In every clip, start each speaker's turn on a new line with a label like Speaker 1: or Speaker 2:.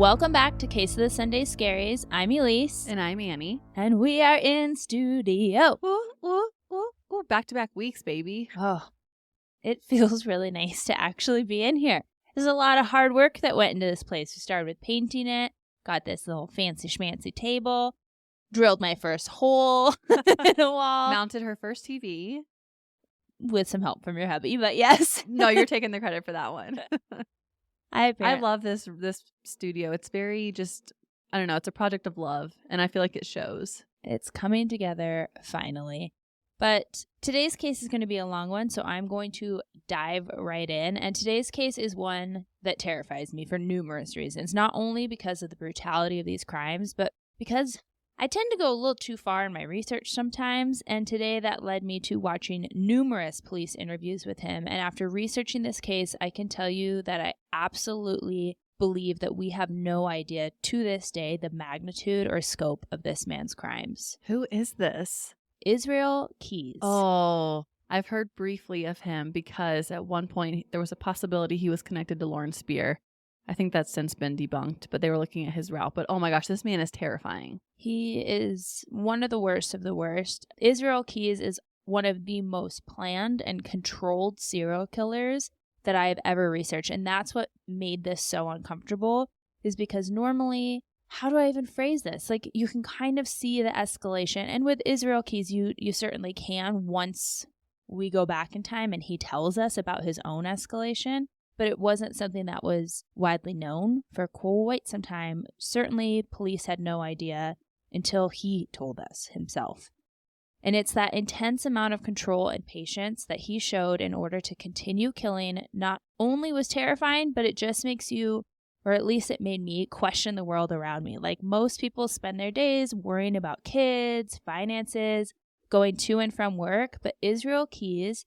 Speaker 1: Welcome back to Case of the Sunday Scaries. I'm Elyse.
Speaker 2: And I'm Annie.
Speaker 1: And we are in studio.
Speaker 2: Back-to-back weeks, baby.
Speaker 1: Oh, it feels really nice to actually be in here. There's a lot of hard work that went into this place. We started with painting it, got this little fancy schmancy table, drilled my first hole in the wall.
Speaker 2: Mounted her first TV.
Speaker 1: With some help from your hubby, but yes.
Speaker 2: No, you're taking the credit for that one. I love this studio. It's very just, I don't know, it's a project of love, and I feel like it shows.
Speaker 1: It's coming together finally. But today's case is going to be a long one, so I'm going to dive right in. And today's case is one that terrifies me for numerous reasons, not only because of the brutality of these crimes, but because I tend to go a little too far in my research sometimes, and today that led me to watching numerous police interviews with him. And after researching this case, I can tell you that I absolutely believe that we have no idea to this day the magnitude or scope of this man's crimes.
Speaker 2: Who is this?
Speaker 1: Isreal Keyes.
Speaker 2: Oh, I've heard briefly of him because at one point there was a possibility he was connected to Lawrence Spear. I think that's since been debunked, but they were looking at his route. But oh my gosh, this man is terrifying.
Speaker 1: He is one of the worst of the worst. Isreal Keyes is one of the most planned and controlled serial killers that I have ever researched. And that's what made this so uncomfortable, is because normally, how do I even phrase this? Like, you can kind of see the escalation. And with Isreal Keyes, you certainly can once we go back in time and he tells us about his own escalation. But it wasn't something that was widely known for quite some time. Certainly, police had no idea until he told us himself. And it's that intense amount of control and patience that he showed in order to continue killing not only was terrifying, but it just makes you, or at least it made me, question the world around me. Like, most people spend their days worrying about kids, finances, going to and from work, but Isreal Keyes,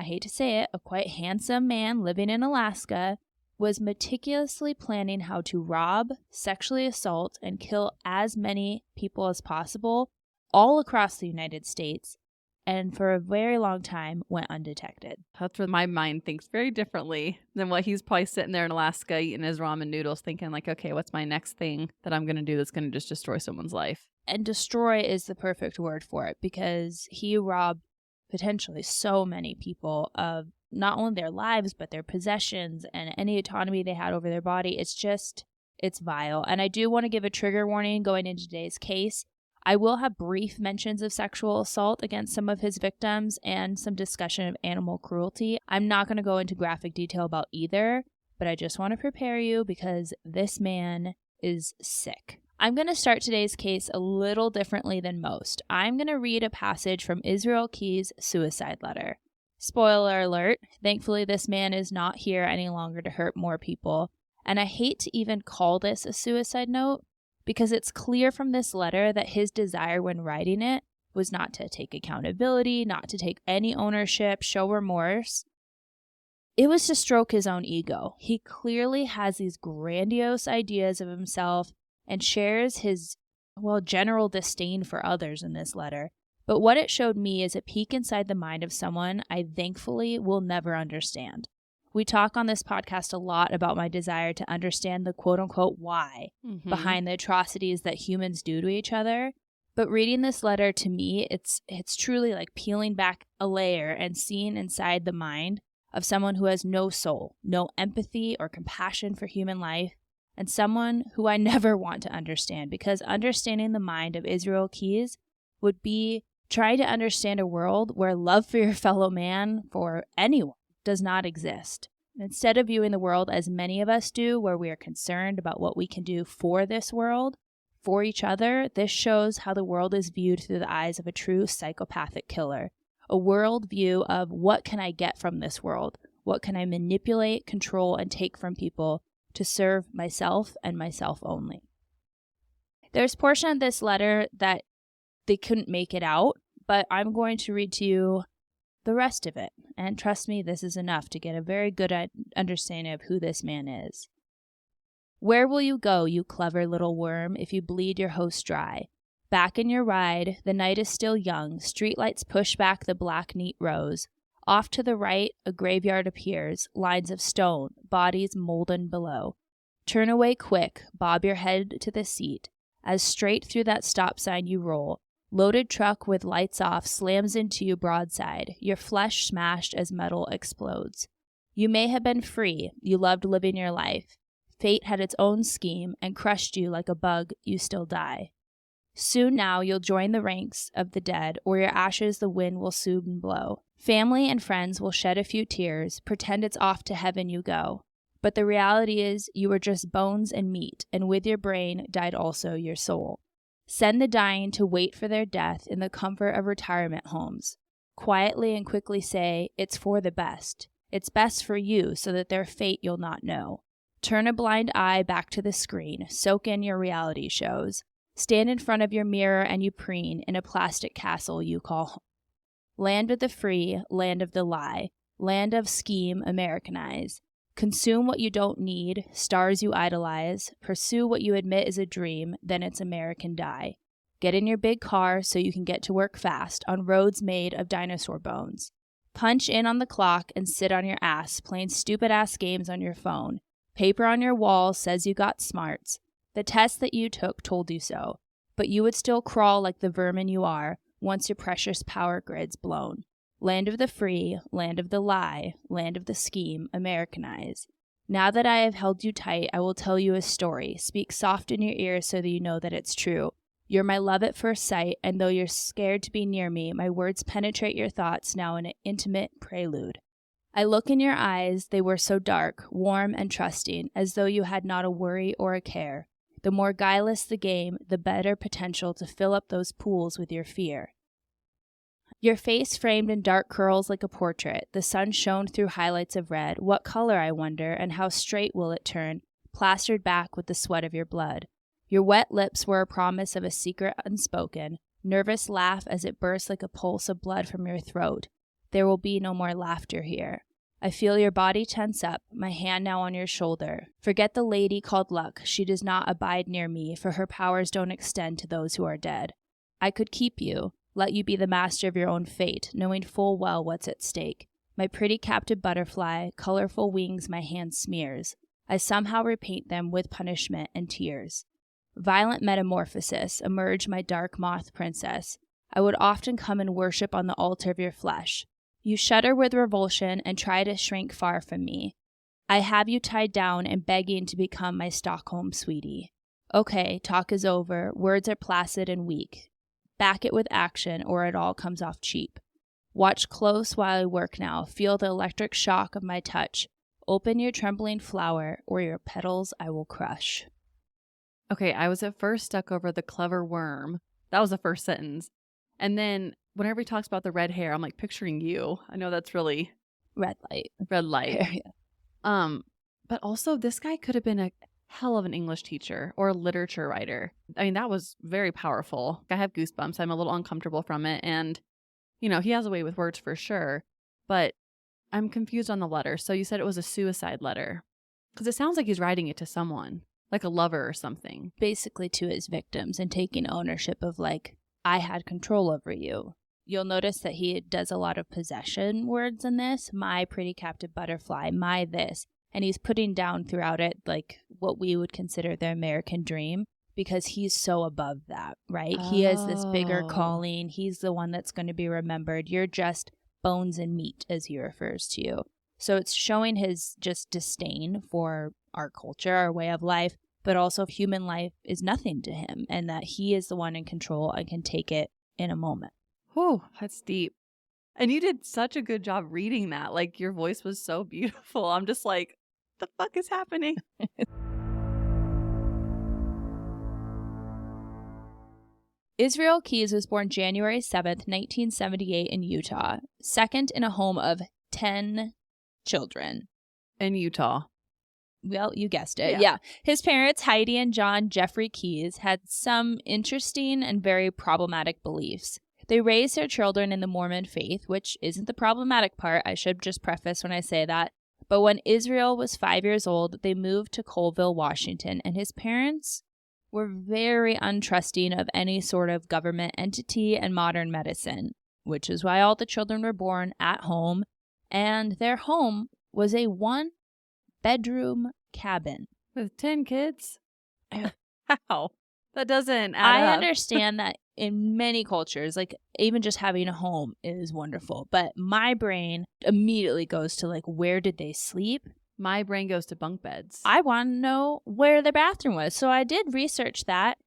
Speaker 1: I hate to say it, a quite handsome man living in Alaska, was meticulously planning how to rob, sexually assault, and kill as many people as possible all across the United States, and for a very long time went undetected.
Speaker 2: That's where my mind thinks very differently than what he's probably sitting there in Alaska eating his ramen noodles thinking like, okay, what's my next thing that I'm going to do that's going to just destroy someone's life?
Speaker 1: And destroy is the perfect word for it, because he robbed potentially so many people of not only their lives, but their possessions and any autonomy they had over their body. It's vile. And I do want to give a trigger warning going into today's case. I will have brief mentions of sexual assault against some of his victims and some discussion of animal cruelty. I'm not going to go into graphic detail about either, but I just want to prepare you because this man is sick. I'm going to start today's case a little differently than most. I'm going to read a passage from Isreal Keyes' suicide letter. Spoiler alert, thankfully this man is not here any longer to hurt more people. And I hate to even call this a suicide note because it's clear from this letter that his desire when writing it was not to take accountability, not to take any ownership, show remorse. It was to stroke his own ego. He clearly has these grandiose ideas of himself and shares his, general disdain for others in this letter. But what it showed me is a peek inside the mind of someone I thankfully will never understand. We talk on this podcast a lot about my desire to understand the quote-unquote why behind the atrocities that humans do to each other. But reading this letter, to me, it's truly like peeling back a layer and seeing inside the mind of someone who has no soul, no empathy or compassion for human life, and someone who I never want to understand, because understanding the mind of Isreal Keyes would be trying to understand a world where love for your fellow man, for anyone, does not exist. Instead of viewing the world as many of us do, where we are concerned about what we can do for this world, for each other, this shows how the world is viewed through the eyes of a true psychopathic killer. A world view of what can I get from this world? What can I manipulate, control, and take from people to serve myself and myself only? There's a portion of this letter that they couldn't make it out, but I'm going to read to you the rest of it. And trust me, this is enough to get a very good understanding of who this man is. Where will you go, you clever little worm, if you bleed your host dry? Back in your ride, the night is still young, streetlights push back the black neat rows. Off to the right, a graveyard appears, lines of stone, bodies molten below. Turn away quick, bob your head to the seat. As straight through that stop sign you roll. Loaded truck with lights off slams into you broadside, your flesh smashed as metal explodes. You may have been free, you loved living your life. Fate had its own scheme and crushed you like a bug, you still die. Soon now you'll join the ranks of the dead, or your ashes the wind will soon blow. Family and friends will shed a few tears, pretend it's off to heaven you go. But the reality is you were just bones and meat, and with your brain died also your soul. Send the dying to wait for their death in the comfort of retirement homes. Quietly and quickly say, it's for the best. It's best for you so that their fate you'll not know. Turn a blind eye back to the screen, soak in your reality shows. Stand in front of your mirror and you preen in a plastic castle you call home. Land of the free, land of the lie, land of scheme Americanize. Consume what you don't need, stars you idolize, pursue what you admit is a dream, then it's American die. Get in your big car so you can get to work fast on roads made of dinosaur bones. Punch in on the clock and sit on your ass playing stupid-ass games on your phone. Paper on your wall says you got smarts. The test that you took told you so, but you would still crawl like the vermin you are once your precious power grid's blown. Land of the free, land of the lie, land of the scheme, Americanize. Now that I have held you tight, I will tell you a story. Speak soft in your ears so that you know that it's true. You're my love at first sight, and though you're scared to be near me, my words penetrate your thoughts now in an intimate prelude. I look in your eyes, they were so dark, warm, and trusting, as though you had not a worry or a care. The more guileless the game, the better potential to fill up those pools with your fear. Your face framed in dark curls like a portrait, the sun shone through highlights of red. What color, I wonder, and how straight will it turn, plastered back with the sweat of your blood? Your wet lips were a promise of a secret unspoken, nervous laugh as it burst like a pulse of blood from your throat. There will be no more laughter here. I feel your body tense up, my hand now on your shoulder. Forget the lady called Luck, she does not abide near me, for her powers don't extend to those who are dead. I could keep you. Let you be the master of your own fate, knowing full well what's at stake. My pretty captive butterfly, colorful wings my hand smears. I somehow repaint them with punishment and tears. Violent metamorphosis, emerge my dark moth princess. I would often come and worship on the altar of your flesh. You shudder with revulsion and try to shrink far from me. I have you tied down and begging to become my Stockholm sweetie. Okay, talk is over, words are placid and weak. Back it with action, or it all comes off cheap. Watch close while I work now. Feel the electric shock of my touch. Open your trembling flower, or your petals I will crush.
Speaker 2: Okay, I was at first stuck over the clever worm. That was the first sentence. And then whenever he talks about the red hair, I'm like picturing you. I know that's really
Speaker 1: Red light.
Speaker 2: red light.
Speaker 1: Hair, yeah.
Speaker 2: But also this guy could have been a hell of an English teacher or a literature writer. I mean, that was very powerful. I have goosebumps. I'm a little uncomfortable from it. And, you know, he has a way with words for sure. But I'm confused on the letter. So you said it was a suicide letter. Because it sounds like he's writing it to someone, like a lover or something.
Speaker 1: Basically to his victims and taking ownership of like, I had control over you. You'll notice that he does a lot of possession words in this. My pretty captive butterfly, my this. And he's putting down throughout it, like, what we would consider the American dream, because he's so above that, right? Oh. He has this bigger calling. He's the one that's going to be remembered. You're just bones and meat, as he refers to you. So it's showing his just disdain for our culture, our way of life, but also human life is nothing to him, and that he is the one in control and can take it in a moment.
Speaker 2: Oh, that's deep. And you did such a good job reading that. Like, your voice was so beautiful. I'm just like, the fuck is happening?
Speaker 1: Isreal Keyes was born January 7th, 1978 in Utah, second in a home of 10 children.
Speaker 2: In Utah.
Speaker 1: Well, you guessed it. Yeah. His parents, Heidi and John Jeffrey Keyes, had some interesting and very problematic beliefs. They raised their children in the Mormon faith, which isn't the problematic part. I should just preface when I say that. But when Isreal was 5 years old, they moved to Colville, Washington, and his parents were very untrusting of any sort of government entity and modern medicine, which is why all the children were born at home, and their home was a one-bedroom cabin.
Speaker 2: With 10 kids? How? That doesn't add
Speaker 1: I
Speaker 2: up.
Speaker 1: understand that in many cultures, like even just having a home is wonderful. But my brain immediately goes to like, where did they sleep?
Speaker 2: My brain goes to bunk beds.
Speaker 1: I want to know where the bathroom was. So I did research that.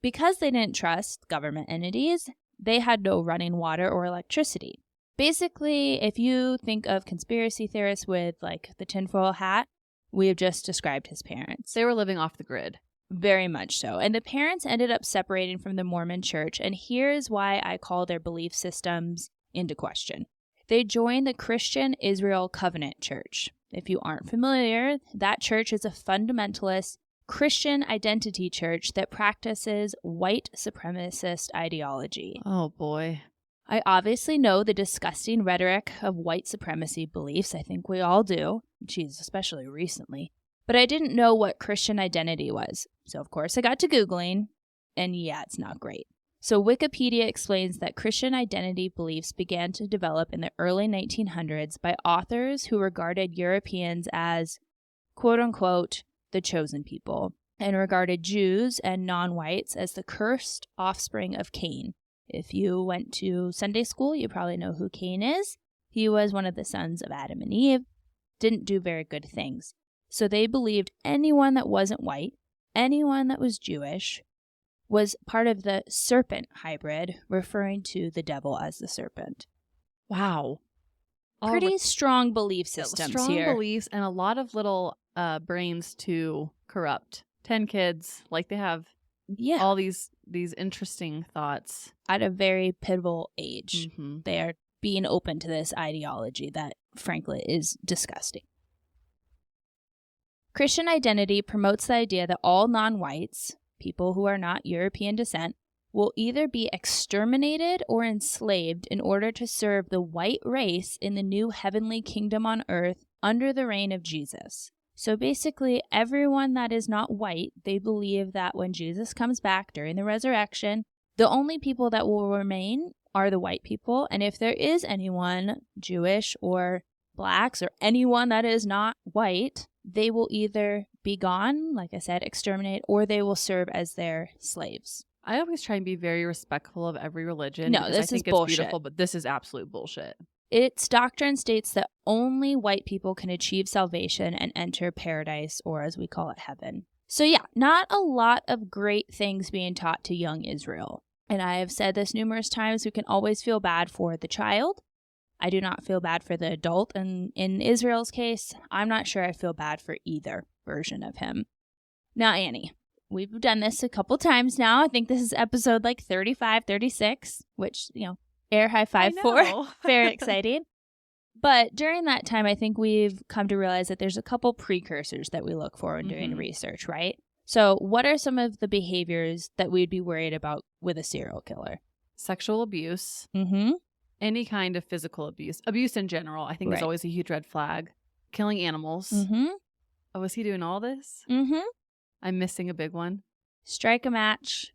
Speaker 1: Because they didn't trust government entities, they had no running water or electricity. Basically, if you think of conspiracy theorists with like the tinfoil hat, we have just described his parents.
Speaker 2: They were living off the grid.
Speaker 1: Very much so. And the parents ended up separating from the Mormon church. And here's why I call their belief systems into question. They joined the Christian Isreal Covenant Church. If you aren't familiar, that church is a fundamentalist Christian identity church that practices white supremacist ideology.
Speaker 2: Oh, boy.
Speaker 1: I obviously know the disgusting rhetoric of white supremacy beliefs. I think we all do. Geez, especially recently. But I didn't know what Christian identity was. So, of course, I got to Googling, and yeah, it's not great. So Wikipedia explains that Christian identity beliefs began to develop in the early 1900s by authors who regarded Europeans as, quote-unquote, the chosen people, and regarded Jews and non-whites as the cursed offspring of Cain. If you went to Sunday school, you probably know who Cain is. He was one of the sons of Adam and Eve, didn't do very good things. So they believed anyone that wasn't white, anyone that was Jewish, was part of the serpent hybrid, referring to the devil as the serpent.
Speaker 2: Wow.
Speaker 1: Pretty strong belief systems
Speaker 2: strong
Speaker 1: here.
Speaker 2: Beliefs and a lot of little brains to corrupt. 10 kids, like they have all these interesting thoughts.
Speaker 1: At a very pivotal age,
Speaker 2: Mm-hmm.
Speaker 1: they are being open to this ideology that, frankly, is disgusting. Christian identity promotes the idea that all non-whites, people who are not European descent, will either be exterminated or enslaved in order to serve the white race in the new heavenly kingdom on earth under the reign of Jesus. So basically, everyone that is not white, they believe that when Jesus comes back during the resurrection, the only people that will remain are the white people. And if there is anyone, Jewish or blacks or anyone that is not white, they will either be gone, like I said, exterminate, or they will serve as their slaves.
Speaker 2: I always try and be very respectful of every religion.
Speaker 1: No, this is bullshit.
Speaker 2: It's beautiful, but this is absolute bullshit.
Speaker 1: Its doctrine states that only white people can achieve salvation and enter paradise, or as we call it, heaven. So yeah, not a lot of great things being taught to young Israel. And I have said this numerous times, we can always feel bad for the child. I do not feel bad for the adult. And in Israel's case, I'm not sure I feel bad for either version of him. Now, Annie, we've done this a couple times now. I think this is episode like 35, 36, which, air high five for. Very exciting. But during that time, I think we've come to realize that there's a couple precursors that we look for when doing research, right? So what are some of the behaviors that we'd be worried about with a serial killer?
Speaker 2: Sexual abuse.
Speaker 1: Mm-hmm.
Speaker 2: Any kind of physical abuse. Abuse in general, I think, is always a huge red flag. Killing animals.
Speaker 1: Mm-hmm.
Speaker 2: Oh, is he doing all this?
Speaker 1: Mm-hmm.
Speaker 2: I'm missing a big one.
Speaker 1: Strike a match.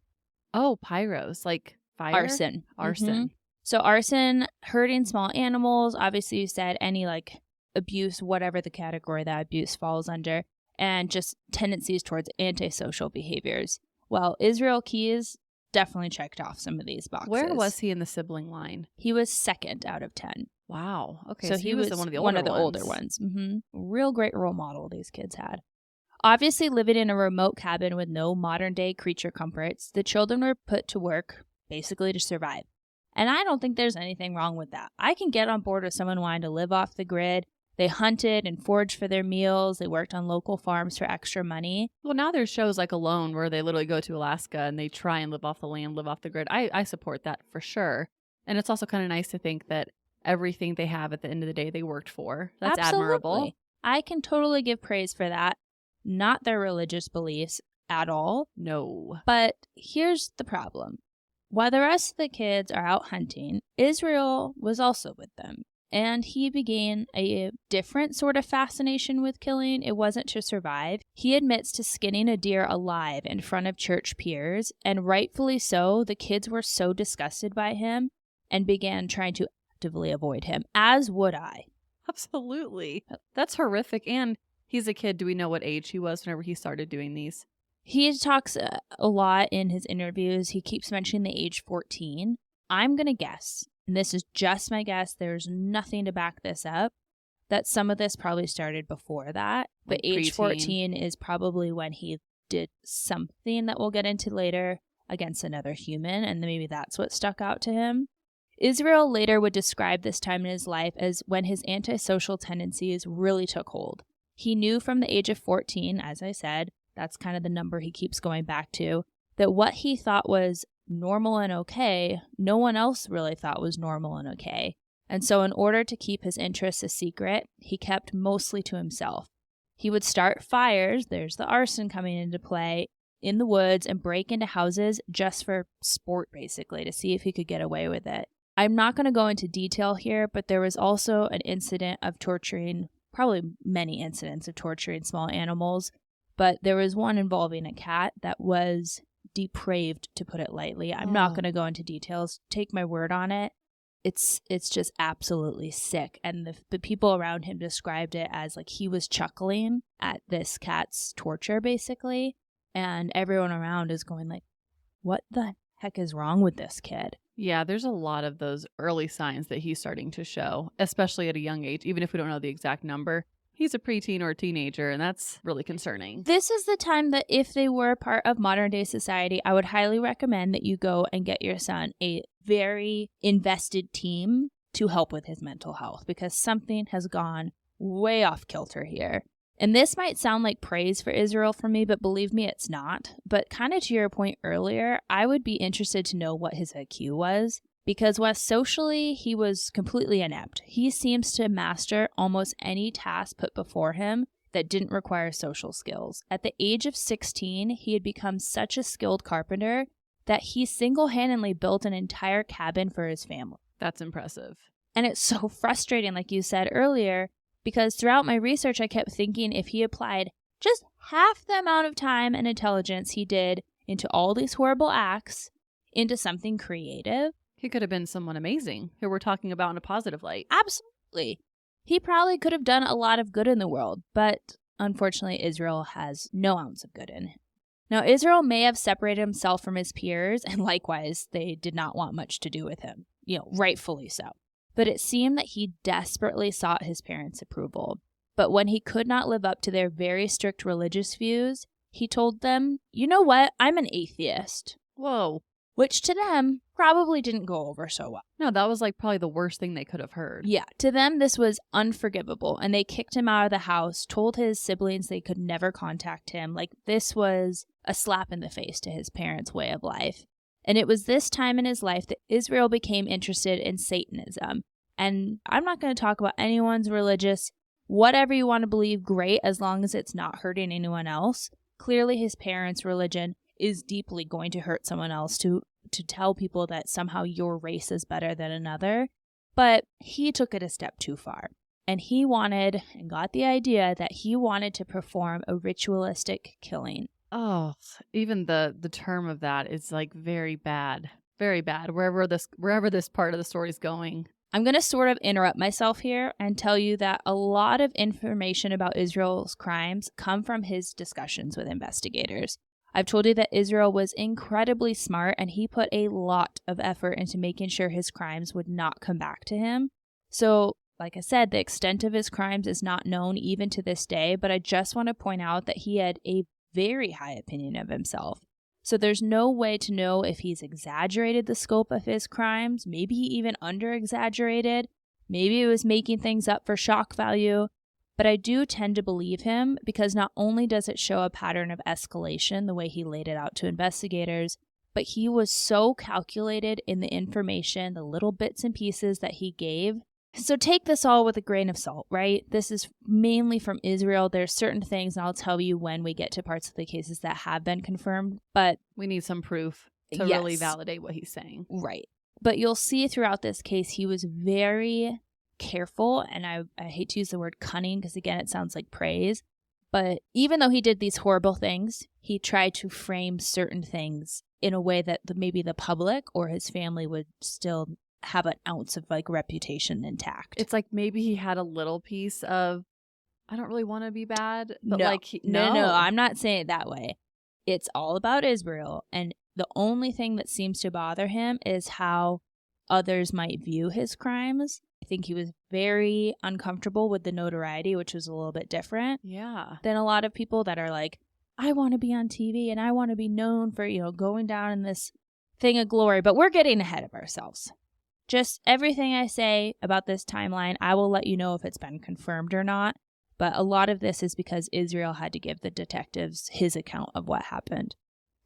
Speaker 2: Oh, pyros, like fire?
Speaker 1: Arson.
Speaker 2: Arson.
Speaker 1: Mm-hmm. So arson, hurting small animals. Obviously, you said any like abuse, whatever the category that abuse falls under, and just tendencies towards antisocial behaviors. Well, Isreal Keyes definitely checked off some of these boxes.
Speaker 2: Where was he in the sibling line?
Speaker 1: He was second out of 10.
Speaker 2: Wow. Okay,
Speaker 1: so he was
Speaker 2: one of the
Speaker 1: older ones. Mm-hmm. Real great role model these kids had. Obviously, living in a remote cabin with no modern-day creature comforts, the children were put to work basically to survive. And I don't think there's anything wrong with that. I can get on board with someone wanting to live off the grid. They hunted and foraged for their meals. They worked on local farms for extra money.
Speaker 2: Well, now there's shows like Alone where they literally go to Alaska and they try and live off the land, live off the grid. I support that for sure. And it's also kind of nice to think that everything they have at the end of the day they worked for. That's admirable.
Speaker 1: I can totally give praise for that. Not their religious beliefs at all.
Speaker 2: No.
Speaker 1: But here's the problem. While the rest of the kids are out hunting, Isreal was also with them. And he began a different sort of fascination with killing. It wasn't to survive. He admits to skinning a deer alive in front of church peers, and rightfully so, the kids were so disgusted by him and began trying to actively avoid him, as would I.
Speaker 2: Absolutely. That's horrific. And He's a kid. Do we know what age he was whenever he started doing these?
Speaker 1: He talks a lot in his interviews. He keeps mentioning the age 14. I'm going to guess, and this is just my guess, there's nothing to back this up, that some of this probably started before that. But
Speaker 2: Like
Speaker 1: age
Speaker 2: preteen.
Speaker 1: 14 is probably when he did something that we'll get into later against another human, and maybe that's what stuck out to him. Isreal later would describe this time in his life as when his antisocial tendencies really took hold. He knew from the age of 14, as I said, that's kind of the number he keeps going back to, that what he thought was normal and okay, no one else really thought was normal and okay. And so in order to keep his interests a secret, he kept mostly to himself. He would start fires, there's the arson coming into play, in the woods and break into houses just for sport, basically, to see if he could get away with it. I'm not going to go into detail here, but there was also an incident of torturing, probably many incidents of torturing small animals, but there was one involving a cat that was depraved, to put it lightly. I'm not going to go into details. Take my word on it. It's just absolutely sick. And the people around him described it as like he was chuckling at this cat's torture, basically. And everyone around is going like, what the heck is wrong with this kid?
Speaker 2: Yeah, there's a lot of those early signs that he's starting to show, especially at a young age, even if we don't know the exact number. He's a preteen or a teenager, and that's really concerning.
Speaker 1: This is the time that if they were part of modern day society, I would highly recommend that you go and get your son a very invested team to help with his mental health, because something has gone way off kilter here. And this might sound like praise for Isreal from me, but believe me, it's not. But kind of to your point earlier, I would be interested to know what his IQ was, because while socially he was completely inept, he seems to master almost any task put before him that didn't require social skills. At the age of 16, he had become such a skilled carpenter that he single-handedly built an entire cabin for his family.
Speaker 2: That's impressive.
Speaker 1: And it's so frustrating, like you said earlier, because throughout my research, I kept thinking if he applied just half the amount of time and intelligence he did into all these horrible acts into something creative.
Speaker 2: He could have been someone amazing who we're talking about in a positive light.
Speaker 1: Absolutely. He probably could have done a lot of good in the world, but unfortunately, Isreal has no ounce of good in him. Now, Isreal may have separated himself from his peers, and likewise, they did not want much to do with him. Rightfully so. But it seemed that he desperately sought his parents' approval. But when he could not live up to their very strict religious views, he told them, you know what, I'm an atheist.
Speaker 2: Whoa.
Speaker 1: Which to them probably didn't go over so well.
Speaker 2: No, that was like probably the worst thing they could have heard.
Speaker 1: Yeah, to them this was unforgivable, and they kicked him out of the house, told his siblings they could never contact him. Like, this was a slap in the face to his parents' way of life. And it was this time in his life that Isreal became interested in Satanism. And I'm not going to talk about anyone's religious, whatever you want to believe, great, as long as it's not hurting anyone else. Clearly his parents' religion is deeply going to hurt someone else to tell people that somehow your race is better than another. But he took it a step too far. And he wanted, and got the idea that he wanted to perform a ritualistic killing.
Speaker 2: Oh, even the term of that is like very bad. Very bad. Wherever this part of the story is going.
Speaker 1: I'm going to sort of interrupt myself here and tell you that a lot of information about Isreal's crimes come from his discussions with investigators. I've told you that Isreal was incredibly smart, and he put a lot of effort into making sure his crimes would not come back to him. So, like I said, the extent of his crimes is not known even to this day, but I just want to point out that he had a very high opinion of himself. So there's no way to know if he's exaggerated the scope of his crimes, maybe he even under-exaggerated, maybe he was making things up for shock value. But I do tend to believe him because not only does it show a pattern of escalation the way he laid it out to investigators, but he was so calculated in the information, the little bits and pieces that he gave. So take this all with a grain of salt, right? This is mainly from Isreal. There's certain things, and I'll tell you when we get to parts of the cases that have been confirmed, but
Speaker 2: we need some proof to really validate what he's saying.
Speaker 1: Right. But you'll see throughout this case, he was very careful, and I hate to use the word cunning because, again, it sounds like praise. But even though he did these horrible things, he tried to frame certain things in a way that maybe the public or his family would still have an ounce of like reputation intact.
Speaker 2: It's like maybe he had a little piece of I don't really want to be bad, but
Speaker 1: no,
Speaker 2: like,
Speaker 1: no, I'm not saying it that way. It's all about Isreal, and the only thing that seems to bother him is how others might view his crimes. I think he was very uncomfortable with the notoriety, which was a little bit different than a lot of people that are like, I want to be on TV and I want to be known for, going down in this thing of glory. But we're getting ahead of ourselves. Just everything I say about this timeline, I will let you know if it's been confirmed or not. But a lot of this is because Isreal had to give the detectives his account of what happened.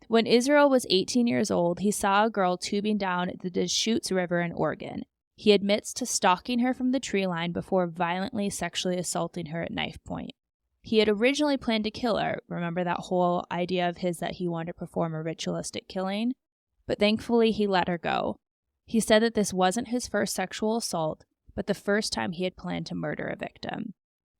Speaker 1: When Isreal was 18 years old, he saw a girl tubing down the Deschutes River in Oregon. He admits to stalking her from the tree line before violently sexually assaulting her at knife point. He had originally planned to kill her. Remember that whole idea of his that he wanted to perform a ritualistic killing? But thankfully, he let her go. He said that this wasn't his first sexual assault, but the first time he had planned to murder a victim.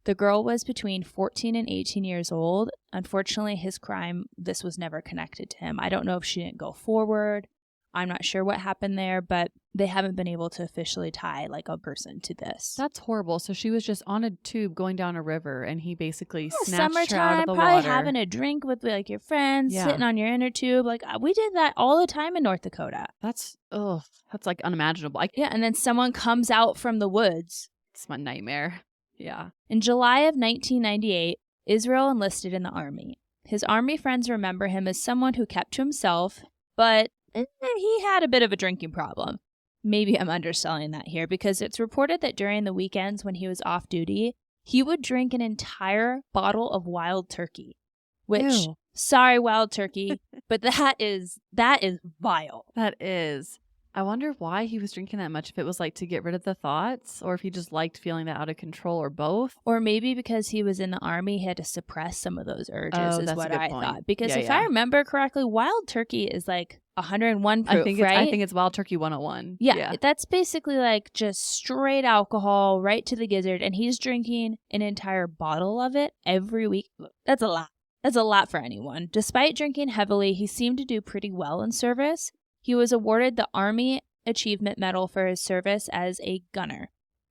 Speaker 1: The girl was between 14 and 18 years old. Unfortunately, his crime, this was never connected to him. I don't know if she didn't go forward. I'm not sure what happened there, but they haven't been able to officially tie like a person to this.
Speaker 2: That's horrible. So she was just on a tube going down a river, and he basically snatched her out
Speaker 1: summertime,
Speaker 2: of the
Speaker 1: probably
Speaker 2: water.
Speaker 1: having a drink with like your friends, sitting on your inner tube. Like we did that all the time in North Dakota.
Speaker 2: That's like unimaginable.
Speaker 1: And then someone comes out from the woods.
Speaker 2: It's my nightmare. Yeah.
Speaker 1: In July of 1998, Isreal enlisted in the Army. His Army friends remember him as someone who kept to himself, but he had a bit of a drinking problem. Maybe I'm underselling that here, because it's reported that during the weekends when he was off duty, he would drink an entire bottle of wild turkey. Which, sorry, wild turkey, but that is vile.
Speaker 2: That is. I wonder why he was drinking that much, if it was like to get rid of the thoughts, or if he just liked feeling that out of control, or both.
Speaker 1: Or maybe because he was in the Army, he had to suppress some of those urges, is what I thought. Because if I remember correctly, wild turkey is like 101 proof, right?
Speaker 2: I think it's wild turkey 101.
Speaker 1: Yeah, that's basically like just straight alcohol right to the gizzard, and he's drinking an entire bottle of it every week. That's a lot. That's a lot for anyone. Despite drinking heavily, he seemed to do pretty well in service. He was awarded the Army Achievement Medal for his service as a gunner.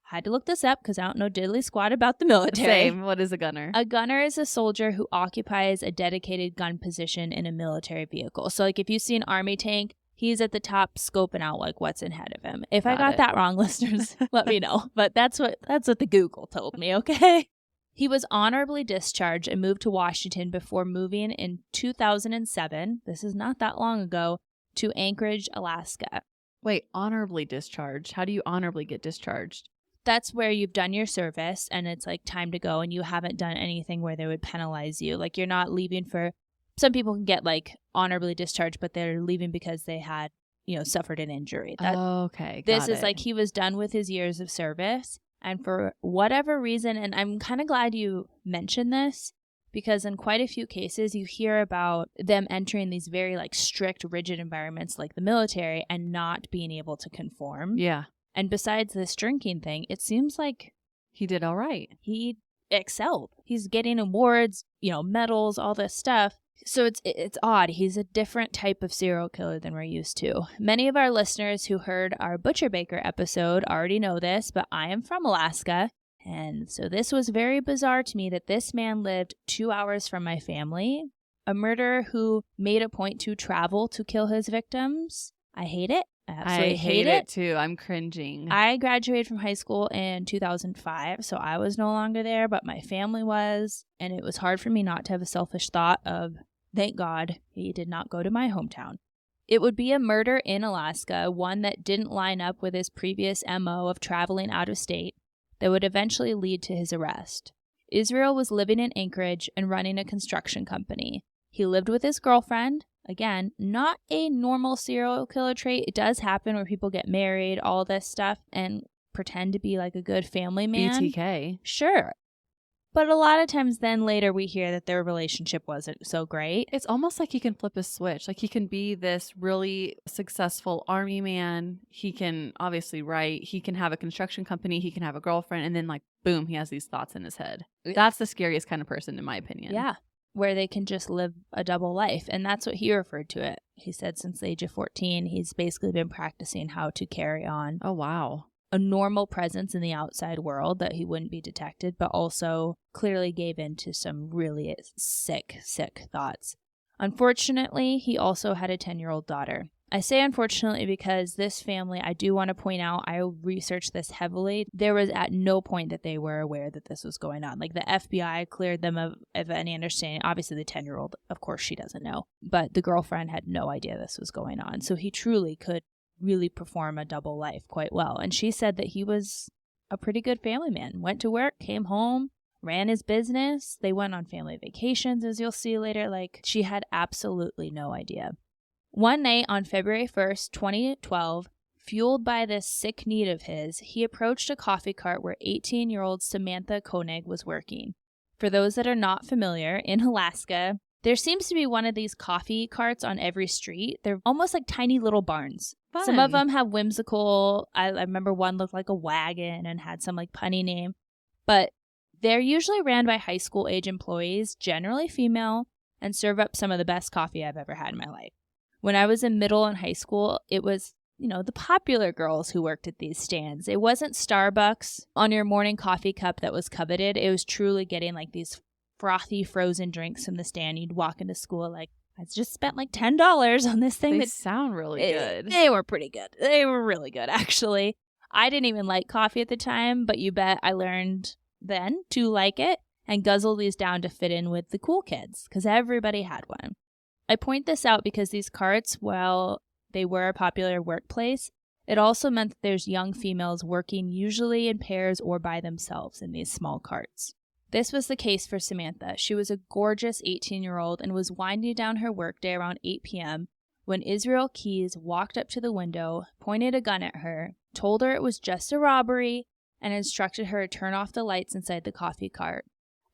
Speaker 1: I had to look this up because I don't know diddly squat about the military.
Speaker 2: Same. What is a gunner?
Speaker 1: A gunner is a soldier who occupies a dedicated gun position in a military vehicle. So like if you see an Army tank, he's at the top scoping out like what's ahead of him. If I got that wrong, listeners, let me know. But that's what the Google told me, okay? He was honorably discharged and moved to Washington before moving in 2007. This is not that long ago. To Anchorage, Alaska.
Speaker 2: Wait, honorably discharged? How do you honorably get discharged?
Speaker 1: That's where you've done your service and it's like time to go, and you haven't done anything where they would penalize you. Like you're not leaving for, some people can get like honorably discharged, but they're leaving because they had, suffered an injury.
Speaker 2: Okay.
Speaker 1: This is like he was done with his years of service, and for whatever reason, and I'm kind of glad you mentioned this, because in quite a few cases, you hear about them entering these very like strict, rigid environments like the military and not being able to conform.
Speaker 2: Yeah.
Speaker 1: And besides this drinking thing, it seems like
Speaker 2: he did all right.
Speaker 1: He excelled. He's getting awards, medals, all this stuff. So it's odd. He's a different type of serial killer than we're used to. Many of our listeners who heard our Butcher Baker episode already know this, but I am from Alaska. And so this was very bizarre to me that this man lived 2 hours from my family, a murderer who made a point to travel to kill his victims. I hate it. I absolutely hate it
Speaker 2: too. I'm cringing.
Speaker 1: I graduated from high school in 2005, so I was no longer there, but my family was, and it was hard for me not to have a selfish thought of, thank God he did not go to my hometown. It would be a murder in Alaska, one that didn't line up with his previous MO of traveling out of state, that would eventually lead to his arrest. Isreal was living in Anchorage and running a construction company. He lived with his girlfriend. Again, not a normal serial killer trait. It does happen where people get married, all this stuff, and pretend to be like a good family man.
Speaker 2: BTK.
Speaker 1: Sure. But a lot of times then later we hear that their relationship wasn't so great.
Speaker 2: It's almost like he can flip a switch. Like he can be this really successful army man. He can obviously write. He can have a construction company. He can have a girlfriend. And then like, boom, he has these thoughts in his head. That's the scariest kind of person in my opinion.
Speaker 1: Yeah. Where they can just live a double life. And that's what he referred to it. He said since the age of 14, he's basically been practicing how to carry on.
Speaker 2: Oh, wow.
Speaker 1: a normal presence in the outside world that he wouldn't be detected, but also clearly gave in to some really sick thoughts. Unfortunately, he also had a 10-year-old daughter. I say unfortunately because this family, I do want to point out, I researched this heavily. There was at no point that they were aware that this was going on. Like the FBI cleared them of any understanding. Obviously the 10-year-old, of course she doesn't know, but the girlfriend had no idea this was going on. So he truly could really perform a double life quite well. And she said that he was a pretty good family man. Went to work, came home, ran his business. They went on family vacations, as you'll see later. Like, she had absolutely no idea. One night on February 1st, 2012, fueled by this sick need of his, he approached a coffee cart where 18-year-old Samantha Koenig was working. For those that are not familiar, in Alaska, there seems to be one of these coffee carts on every street. They're almost like tiny little barns.
Speaker 2: Fun.
Speaker 1: Some of them have whimsical, I remember one looked like a wagon and had some like punny name. But they're usually ran by high school age employees, generally female, and serve up some of the best coffee I've ever had in my life. When I was in middle and high school, it was, the popular girls who worked at these stands. It wasn't Starbucks on your morning coffee cup that was coveted. It was truly getting like these frothy frozen drinks from the stand. You'd walk into school like, I just spent like $10 on this thing.
Speaker 2: They sound really good.
Speaker 1: They were pretty good. They were really good, actually. I didn't even like coffee at the time, but you bet I learned then to like it and guzzle these down to fit in with the cool kids because everybody had one. I point this out because these carts, while they were a popular workplace, it also meant that there's young females working usually in pairs or by themselves in these small carts. This was the case for Samantha. She was a gorgeous 18-year-old and was winding down her workday around 8 p.m. when Isreal Keyes walked up to the window, pointed a gun at her, told her it was just a robbery, and instructed her to turn off the lights inside the coffee cart.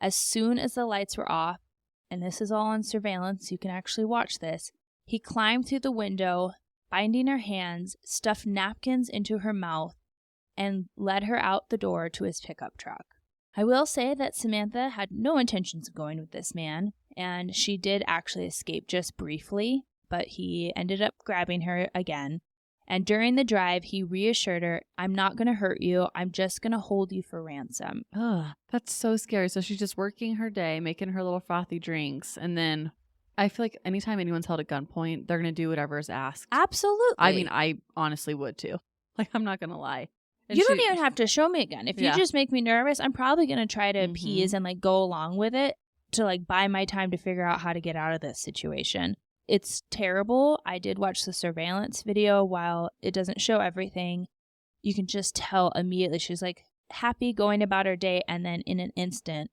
Speaker 1: As soon as the lights were off, and this is all on surveillance, you can actually watch this, he climbed through the window, binding her hands, stuffed napkins into her mouth, and led her out the door to his pickup truck. I will say that Samantha had no intentions of going with this man, and she did actually escape just briefly, but he ended up grabbing her again. And during the drive, he reassured her, "I'm not going to hurt you. I'm just going to hold you for ransom."
Speaker 2: Ugh, that's so scary. So she's just working her day, making her little frothy drinks, and then I feel like anytime anyone's held at gunpoint, they're going to do whatever is asked.
Speaker 1: Absolutely.
Speaker 2: I mean, I honestly would too. Like, I'm not going to lie. And
Speaker 1: you don't even have to show me again. If you just make me nervous, I'm probably going to try to appease and like go along with it to like buy my time to figure out how to get out of this situation. It's terrible. I did watch the surveillance video. While it doesn't show everything, you can just tell immediately she's like happy going about her day, and then in an instant,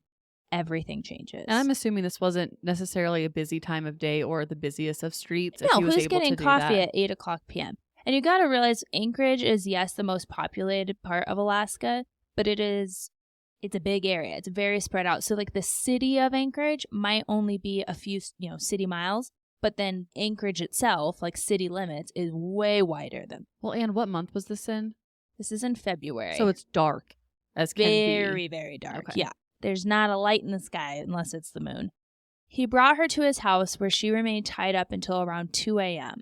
Speaker 1: everything changes.
Speaker 2: And I'm assuming this wasn't necessarily a busy time of day or the busiest of streets.
Speaker 1: No, who's getting coffee at 8 o'clock p.m.? And you got to realize Anchorage is, yes, the most populated part of Alaska, but it's a big area. It's very spread out. So like the city of Anchorage might only be a few, city miles. But then Anchorage itself, like city limits, is way wider than.
Speaker 2: Well, Anne, what month was this in?
Speaker 1: This is in February.
Speaker 2: So it's dark as can be.
Speaker 1: Very, very dark.
Speaker 2: Okay.
Speaker 1: Yeah. There's not a light in the sky unless it's the moon. He brought her to his house where she remained tied up until around 2 a.m.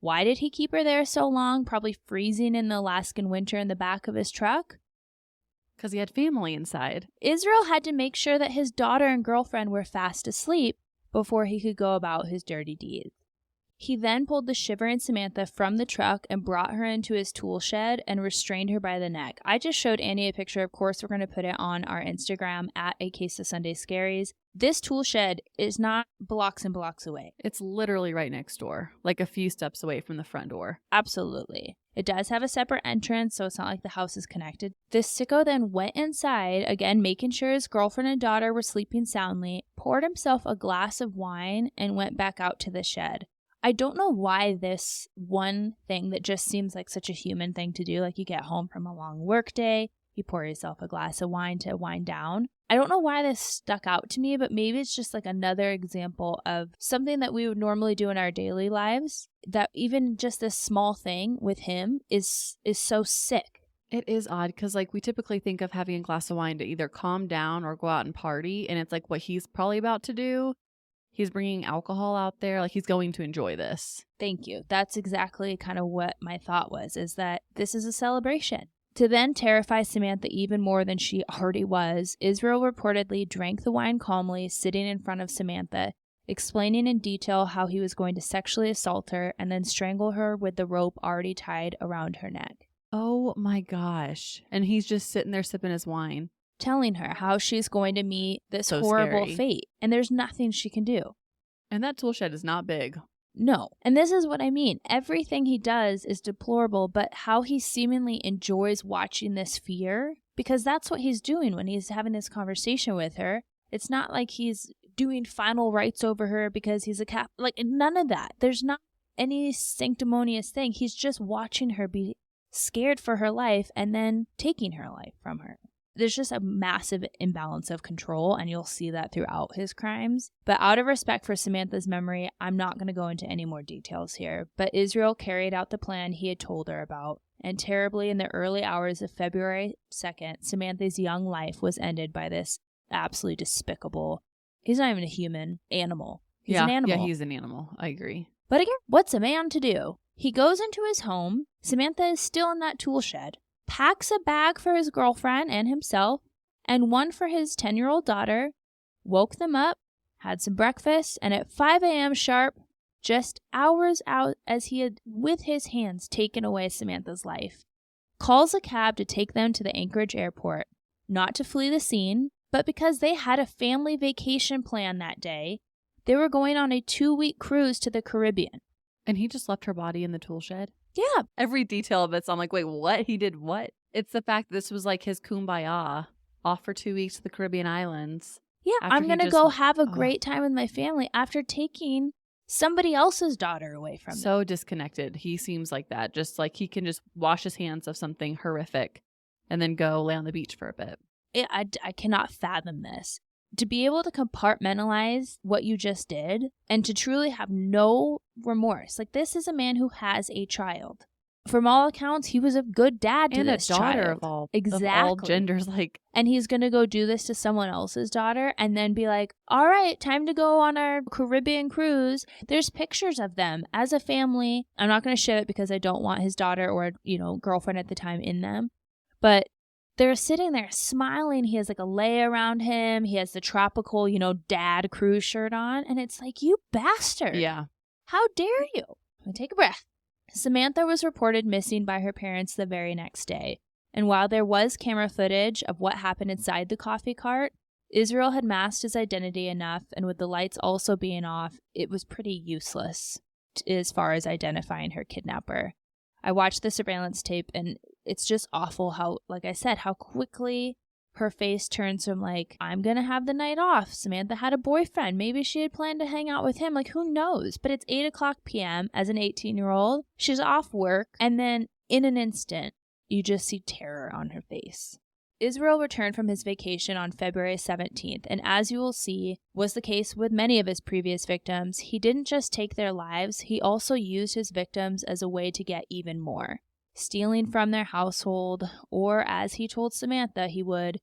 Speaker 1: Why did he keep her there so long? Probably freezing in the Alaskan winter in the back of his truck?
Speaker 2: Because he had family inside.
Speaker 1: Isreal had to make sure that his daughter and girlfriend were fast asleep before he could go about his dirty deeds. He then pulled the shivering Samantha from the truck and brought her into his tool shed and restrained her by the neck. I just showed Annie a picture. Of course, we're going to put it on our Instagram at A Case of Sunday Scaries. This tool shed is not blocks and blocks away.
Speaker 2: It's literally right next door, like a few steps away from the front door.
Speaker 1: Absolutely. It does have a separate entrance, so it's not like the house is connected. This sicko then went inside, again making sure his girlfriend and daughter were sleeping soundly, poured himself a glass of wine, and went back out to the shed. I don't know why this one thing that just seems like such a human thing to do, like you get home from a long work day, you pour yourself a glass of wine to wind down. I don't know why this stuck out to me, but maybe it's just like another example of something that we would normally do in our daily lives, that even just this small thing with him is so sick.
Speaker 2: It is odd because like we typically think of having a glass of wine to either calm down or go out and party, and it's like what he's probably about to do. He's bringing alcohol out there. Like, he's going to enjoy this.
Speaker 1: Thank you. That's exactly kind of what my thought was, is that this is a celebration. To then terrify Samantha even more than she already was, Isreal reportedly drank the wine calmly, sitting in front of Samantha, explaining in detail how he was going to sexually assault her and then strangle her with the rope already tied around her neck.
Speaker 2: Oh my gosh. And he's just sitting there sipping his wine.
Speaker 1: Telling her how she's going to meet this
Speaker 2: So
Speaker 1: horrible
Speaker 2: scary.
Speaker 1: fate, and there's nothing she can do.
Speaker 2: And that tool shed is not big.
Speaker 1: No. And this is what I mean. Everything he does is deplorable, but how he seemingly enjoys watching this fear, because that's what he's doing when he's having this conversation with her. It's not like he's doing final rites over her because he's a cat. Like, none of that. There's not any sanctimonious thing. He's just watching her be scared for her life and then taking her life from her. There's just a massive imbalance of control, and you'll see that throughout his crimes. But out of respect for Samantha's memory, I'm not going to go into any more details here. But Isreal carried out the plan he had told her about, and terribly in the early hours of February 2nd, Samantha's young life was ended by this absolutely despicable, he's not even a human, animal. He's an animal.
Speaker 2: Yeah, he's an animal. I agree.
Speaker 1: But again, what's a man to do? He goes into his home. Samantha is still in that tool shed. Packs a bag for his girlfriend and himself, and one for his 10-year-old daughter, woke them up, had some breakfast, and at 5 a.m. sharp, just hours out as he had with his hands taken away Samantha's life, calls a cab to take them to the Anchorage airport, not to flee the scene, but because they had a family vacation plan that day. They were going on a 2-week cruise to the Caribbean.
Speaker 2: And he just left her body in the tool shed?
Speaker 1: Yeah.
Speaker 2: Every detail of it, so I'm like, wait, what? He did what? It's the fact that this was like his kumbaya, off for 2 weeks to the Caribbean islands.
Speaker 1: Yeah, I'm going to go have a great time with my family after taking somebody else's daughter away from me.
Speaker 2: So disconnected. He seems like that. Just like he can just wash his hands of something horrific and then go lay on the beach for a bit.
Speaker 1: I cannot fathom this. To be able to compartmentalize what you just did and to truly have no remorse. Like, this is a man who has a child. From all accounts, he was a good dad to this child.
Speaker 2: And a daughter of all genders. Like,
Speaker 1: and he's going to go do this to someone else's daughter and then be like, all right, time to go on our Caribbean cruise. There's pictures of them as a family. I'm not going to show it because I don't want his daughter or, girlfriend at the time in them. But they're sitting there smiling. He has like a lei around him. He has the tropical, dad cruise shirt on. And it's like, you bastard.
Speaker 2: Yeah.
Speaker 1: How dare you? Take a breath. Samantha was reported missing by her parents the very next day. And while there was camera footage of what happened inside the coffee cart, Isreal had masked his identity enough, and with the lights also being off, it was pretty useless as far as identifying her kidnapper. I watched the surveillance tape, and it's just awful how, like I said, how quickly her face turns from like, I'm going to have the night off. Samantha had a boyfriend. Maybe she had planned to hang out with him. Like, who knows? But it's 8:00 p.m. as an 18-year-old. She's off work. And then in an instant, you just see terror on her face. Isreal returned from his vacation on February 17th, and as you will see, was the case with many of his previous victims, he didn't just take their lives, he also used his victims as a way to get even more. Stealing from their household, or as he told Samantha he would,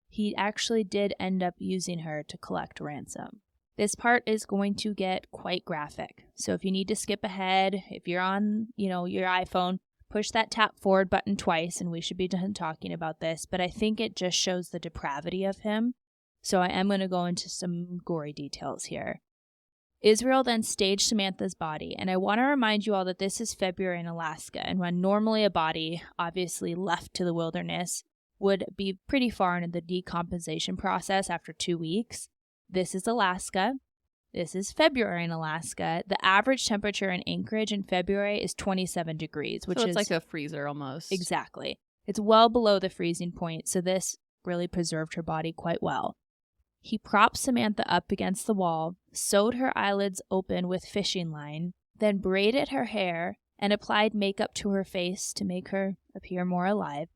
Speaker 1: he actually did end up using her to collect ransom. This part is going to get quite graphic, so if you need to skip ahead, if you're on, your iPhone, push that tap forward button twice and we should be done talking about this, but I think it just shows the depravity of him, so I am going to go into some gory details here. Isreal then staged Samantha's body, and I want to remind you all that this is February in Alaska, and when normally a body, obviously left to the wilderness, would be pretty far into the decomposition process after 2 weeks. This is Alaska. This is February in Alaska. The average temperature in Anchorage in February is 27 degrees, which is
Speaker 2: like a freezer almost.
Speaker 1: Exactly. It's well below the freezing point, so this really preserved her body quite well. He propped Samantha up against the wall, sewed her eyelids open with fishing line, then braided her hair and applied makeup to her face to make her appear more alive,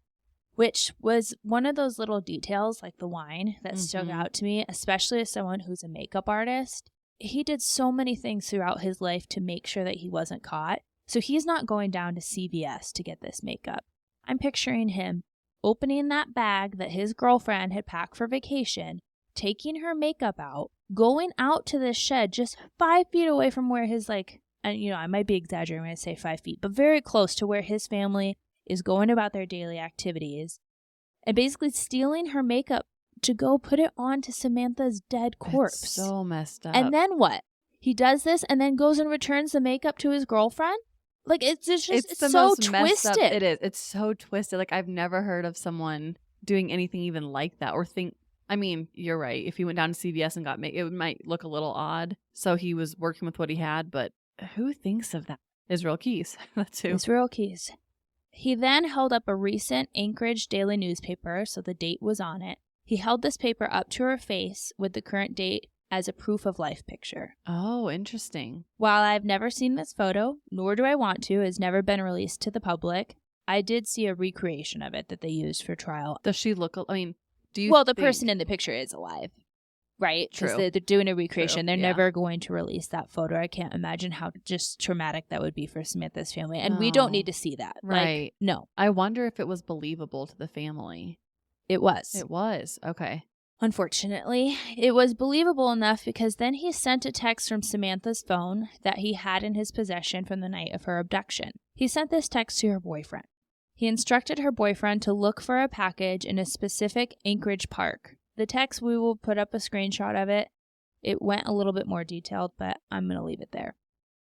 Speaker 1: which was one of those little details like the wine that stuck out to me, especially as someone who's a makeup artist. He did so many things throughout his life to make sure that he wasn't caught. So he's not going down to CVS to get this makeup. I'm picturing him opening that bag that his girlfriend had packed for vacation, taking her makeup out, going out to this shed just 5 feet away from where his, and I might be exaggerating when I say 5 feet, but very close to where his family is going about their daily activities and basically stealing her makeup to go put it on to Samantha's dead corpse.
Speaker 2: That's so messed up.
Speaker 1: And then what? He does this and then goes and returns the makeup to his girlfriend? Like, it's so
Speaker 2: most messed
Speaker 1: twisted.
Speaker 2: up. It is. It's so twisted. Like, I've never heard of someone doing anything even like that or think. I mean, you're right. If he went down to CVS and got it might look a little odd. So he was working with what he had, but who thinks of that? Isreal Keyes. That's who.
Speaker 1: Isreal Keyes. He then held up a recent Anchorage daily newspaper, so the date was on it. He held this paper up to her face with the current date as a proof of life picture.
Speaker 2: Oh, interesting.
Speaker 1: While I've never seen this photo, nor do I want to, it's never been released to the public, I did see a recreation of it that they used for trial.
Speaker 2: Does she look, I mean, do you
Speaker 1: Well, the person in the picture is alive, right?
Speaker 2: True.
Speaker 1: Because they're doing a recreation.
Speaker 2: True.
Speaker 1: They're
Speaker 2: Yeah.
Speaker 1: never going to release that photo. I can't imagine how just traumatic that would be for Samantha's family. And we don't need to see that.
Speaker 2: Right.
Speaker 1: Like, no.
Speaker 2: I wonder if it was believable to the family.
Speaker 1: It was.
Speaker 2: It was. Okay.
Speaker 1: Unfortunately, it was believable enough because then he sent a text from Samantha's phone that he had in his possession from the night of her abduction. He sent this text to her boyfriend. He instructed her boyfriend to look for a package in a specific Anchorage park. The text, we will put up a screenshot of it. It went a little bit more detailed, but I'm going to leave it there.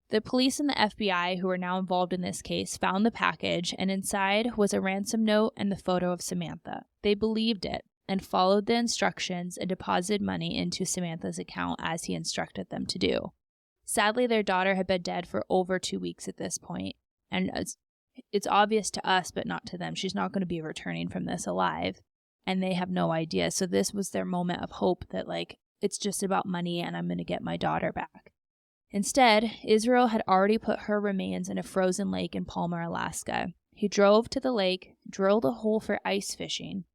Speaker 1: The police and the FBI, who are now involved in this case, found the package, and inside was a ransom note and the photo of Samantha. They believed it and followed the instructions and deposited money into Samantha's account as he instructed them to do. Sadly, their daughter had been dead for over 2 weeks at this point, and it's obvious to us, but not to them. She's not going to be returning from this alive, and they have no idea. So this was their moment of hope that, like, it's just about money and I'm going to get my daughter back. Instead, Isreal had already put her remains in a frozen lake in Palmer, Alaska. He drove to the lake, drilled a hole for ice fishing,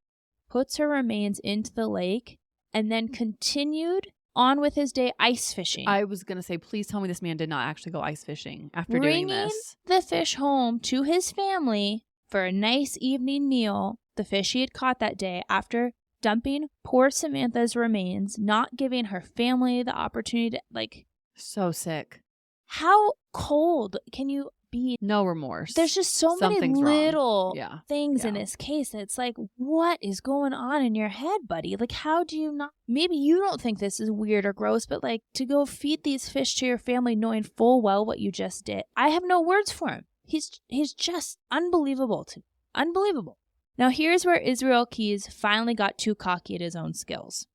Speaker 1: puts her remains into the lake, and then continued on with his day ice fishing.
Speaker 2: I was going to say, please tell me this man did not actually go ice fishing after doing this.
Speaker 1: Bringing the fish home to his family for a nice evening meal, the fish he had caught that day, after dumping poor Samantha's remains, not giving her family the opportunity to, like...
Speaker 2: So sick.
Speaker 1: How cold can you be?
Speaker 2: No remorse.
Speaker 1: There's just so many
Speaker 2: Something's
Speaker 1: little
Speaker 2: wrong.
Speaker 1: things in this case that it's like, what is going on in your head, buddy? Like, how do you not? Maybe you don't think this is weird or gross, but like, to go feed these fish to your family knowing full well what you just did. I have no words for him. He's just unbelievable. Unbelievable. Now, here's where Isreal Keyes finally got too cocky at his own skills,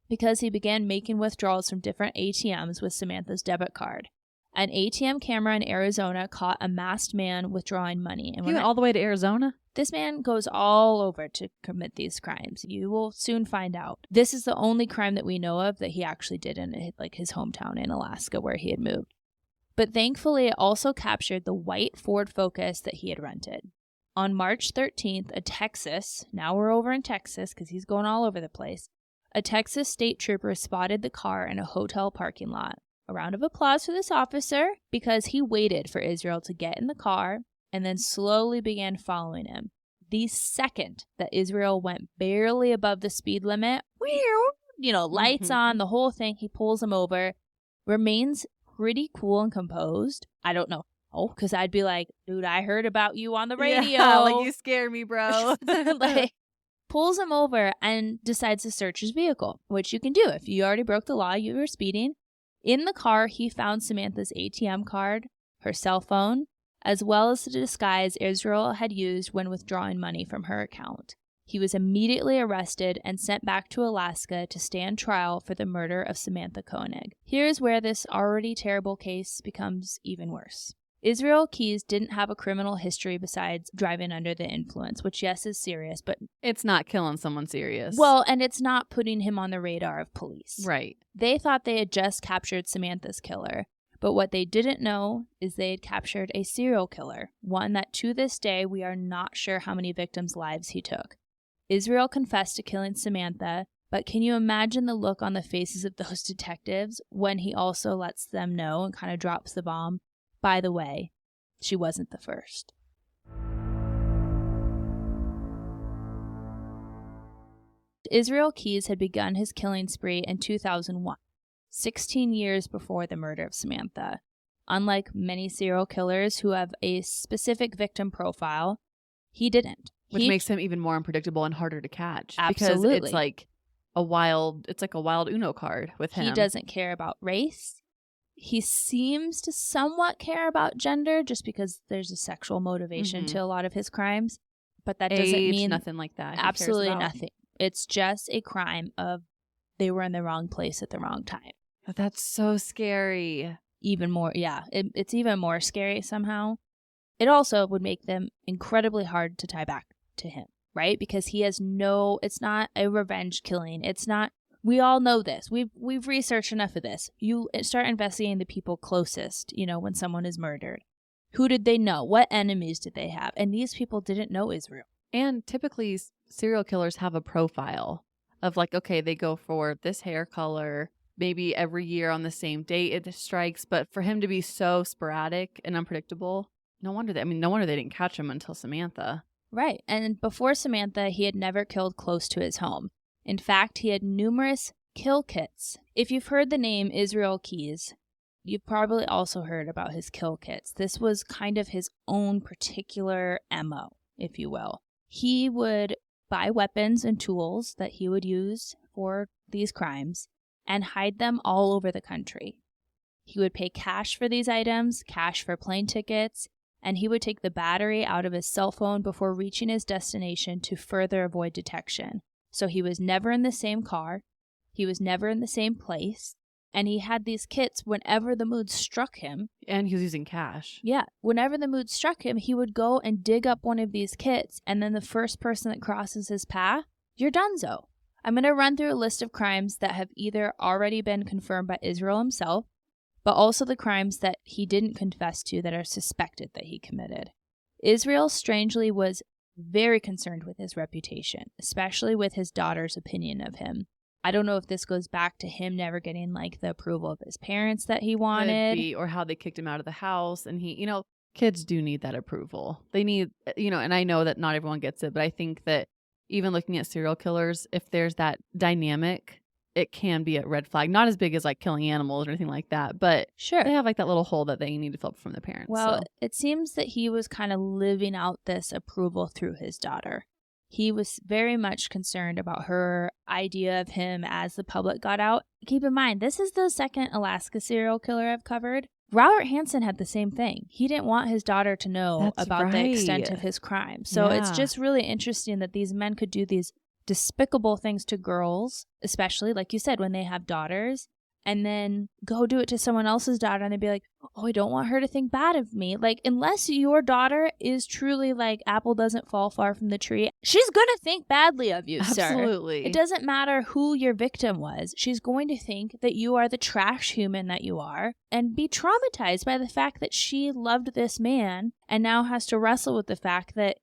Speaker 1: because he began making withdrawals from different ATMs with Samantha's debit card. An ATM camera in Arizona caught a masked man withdrawing money. And
Speaker 2: he went all the way to Arizona?
Speaker 1: This man goes all over to commit these crimes. You will soon find out. This is the only crime that we know of that he actually did in like his hometown in Alaska where he had moved. But thankfully, it also captured the white Ford Focus that he had rented. On March 13th, now we're over in Texas because he's going all over the place, a Texas state trooper spotted the car in a hotel parking lot. A round of applause for this officer because he waited for Isreal to get in the car and then slowly began following him. The second that Isreal went barely above the speed limit, lights on, the whole thing, he pulls him over, remains pretty cool and composed. I don't know. Oh, because I'd be like, dude, I heard about you on the radio.
Speaker 2: Yeah, like, you scared me, bro.
Speaker 1: Like, pulls him over and decides to search his vehicle, which you can do. If you already broke the law, you were speeding. In the car, he found Samantha's ATM card, her cell phone, as well as the disguise Isreal had used when withdrawing money from her account. He was immediately arrested and sent back to Alaska to stand trial for the murder of Samantha Koenig. Here's where this already terrible case becomes even worse. Isreal Keyes didn't have a criminal history besides driving under the influence, which, yes, is serious, but...
Speaker 2: It's not killing someone serious.
Speaker 1: Well, and it's not putting him on the radar of police.
Speaker 2: Right.
Speaker 1: They thought they had just captured Samantha's killer, but what they didn't know is they had captured a serial killer, one that to this day we are not sure how many victims' lives he took. Isreal confessed to killing Samantha, but can you imagine the look on the faces of those detectives when he also lets them know and kind of drops the bomb? By the way, she wasn't the first. Isreal Keyes had begun his killing spree in 2001, 16 years before the murder of Samantha. Unlike many serial killers who have a specific victim profile, He didn't.
Speaker 2: Which makes him even more unpredictable and harder to catch.
Speaker 1: Absolutely.
Speaker 2: Because it's like a wild Uno card with him.
Speaker 1: He doesn't care about race. He seems to somewhat care about gender just because there's a sexual motivation to a lot of his crimes. But that doesn't mean
Speaker 2: nothing like that.
Speaker 1: Absolutely nothing. It's just a crime of they were in the wrong place at the wrong time.
Speaker 2: But that's so scary.
Speaker 1: Even more, yeah. It's even more scary somehow. It also would make them incredibly hard to tie back to him, right? Because he has it's not a revenge killing. It's not, we all know this. We've researched enough of this. You start investigating the people closest, when someone is murdered. Who did they know? What enemies did they have? And these people didn't know Isreal.
Speaker 2: And typically serial killers have a profile of like, okay, they go for this hair color, maybe every year on the same date it strikes. But for him to be so sporadic and unpredictable, no wonder they didn't catch him until Samantha.
Speaker 1: Right. And before Samantha, he had never killed close to his home. In fact, he had numerous kill kits. If you've heard the name Isreal Keyes, you've probably also heard about his kill kits. This was kind of his own particular MO, if you will. He would buy weapons and tools that he would use for these crimes and hide them all over the country. He would pay cash for these items, cash for plane tickets, and he would take the battery out of his cell phone before reaching his destination to further avoid detection. So he was never in the same car, he was never in the same place, and he had these kits whenever the mood struck him.
Speaker 2: And he was using cash.
Speaker 1: Yeah, whenever the mood struck him, he would go and dig up one of these kits, and then the first person that crosses his path, you're donezo. I'm going to run through a list of crimes that have either already been confirmed by Isreal himself, but also the crimes that he didn't confess to that are suspected that he committed. Isreal, strangely, was very concerned with his reputation, especially with his daughter's opinion of him. I don't know if this goes back to him never getting the approval of his parents that he wanted.
Speaker 2: Could be, or how they kicked him out of the house. And he, kids do need that approval. They need, and I know that not everyone gets it, but I think that even looking at serial killers, if there's that dynamic, it can be a red flag. Not as big as killing animals or anything like that, but
Speaker 1: sure,
Speaker 2: they have that little hole that they need to fill up from the parents.
Speaker 1: Well, it seems that he was kind of living out this approval through his daughter. He was very much concerned about her idea of him as the public got out. Keep in mind, this is the second Alaska serial killer I've covered. Robert Hansen had the same thing. He didn't want his daughter to know about the extent of his crime. So it's just really interesting that these men could do these despicable things to girls, especially, like you said, when they have daughters, and then go do it to someone else's daughter and they'd be like, oh, I don't want her to think bad of me. Unless your daughter is truly apple doesn't fall far from the tree, she's going to think badly of you, sir.
Speaker 2: Absolutely.
Speaker 1: It doesn't matter who your victim was. She's going to think that you are the trash human that you are and be traumatized by the fact that she loved this man and now has to wrestle with the fact that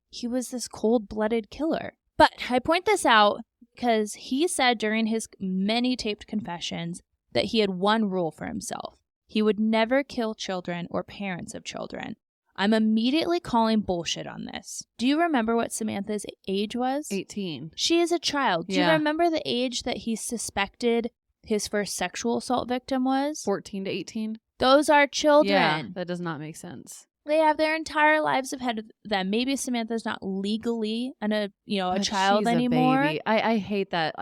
Speaker 1: he was this cold-blooded killer. But I point this out because he said during his many taped confessions that he had one rule for himself. He would never kill children or parents of children. I'm immediately calling bullshit on this. Do you remember what Samantha's age was?
Speaker 2: 18.
Speaker 1: She is a child. Do you remember the age that he suspected his first sexual assault victim was?
Speaker 2: 14 to 18.
Speaker 1: Those are children.
Speaker 2: Yeah, that does not make sense.
Speaker 1: They have their entire lives ahead of them. Maybe Samantha's not legally a child anymore.
Speaker 2: Baby. I hate that.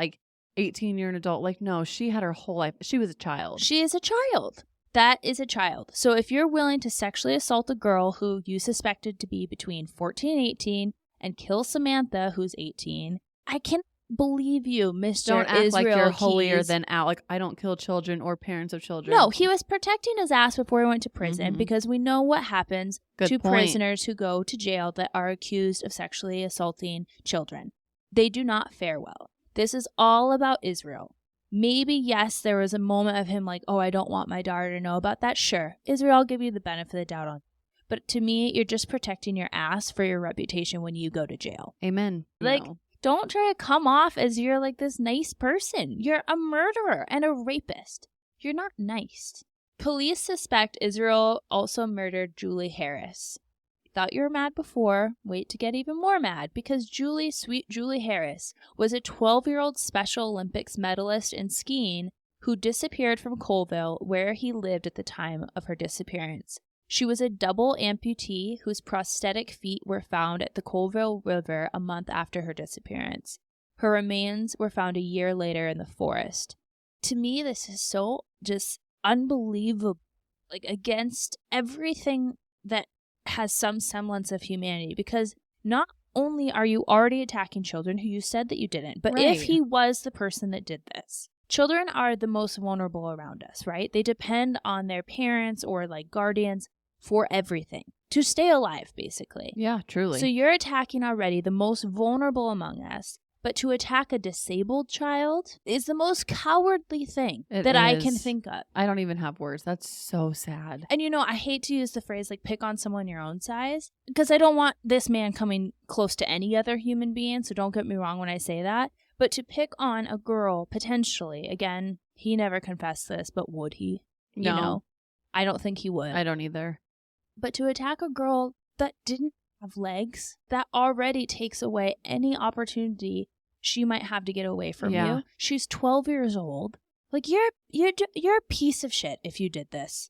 Speaker 2: 18, you're an adult. No, she had her whole life. She was a child.
Speaker 1: She is a child. That is a child. So if you're willing to sexually assault a girl who you suspected to be between 14 and 18 and kill Samantha, who's 18, I can't believe you, Mr.
Speaker 2: Don't act
Speaker 1: Isreal
Speaker 2: like you're
Speaker 1: Keyes.
Speaker 2: holier than Al. I don't kill children or parents of children.
Speaker 1: No, he was protecting his ass before he went to prison because we know what happens to prisoners who go to jail that are accused of sexually assaulting children. They do not fare well. This is all about Isreal. Maybe, yes, there was a moment of him oh, I don't want my daughter to know about that. Sure, Isreal, I'll give you the benefit of the doubt on. But to me, you're just protecting your ass for your reputation when you go to jail.
Speaker 2: Amen.
Speaker 1: Don't try to come off as you're this nice person. You're a murderer and a rapist. You're not nice. Police suspect Isreal also murdered Julie Harris. Thought you were mad before, wait to get even more mad, because sweet Julie Harris, was a 12-year-old Special Olympics medalist in skiing who disappeared from Colville, where he lived at the time of her disappearance. She was a double amputee whose prosthetic feet were found at the Colville River a month after her disappearance. Her remains were found a year later in the forest. To me, this is so just unbelievable, like against everything that has some semblance of humanity, because not only are you already attacking children who you said that you didn't, but if he was the person that did this, children are the most vulnerable around us, right? They depend on their parents or like guardians for everything to stay alive, basically.
Speaker 2: Yeah, truly.
Speaker 1: So you're attacking already the most vulnerable among us, but to attack a disabled child is the most cowardly thing I can think of.
Speaker 2: I don't even have words. That's so sad.
Speaker 1: And I hate to use the phrase like pick on someone your own size, because I don't want this man coming close to any other human being, so don't get me wrong when I say that. But to pick on a girl, potentially, again, he never confessed this, but would he?
Speaker 2: No.
Speaker 1: I don't think he would.
Speaker 2: I don't either.
Speaker 1: But to attack a girl that didn't have legs, that already takes away any opportunity she might have to get away from you. She's 12 years old. Like, you're a piece of shit if you did this.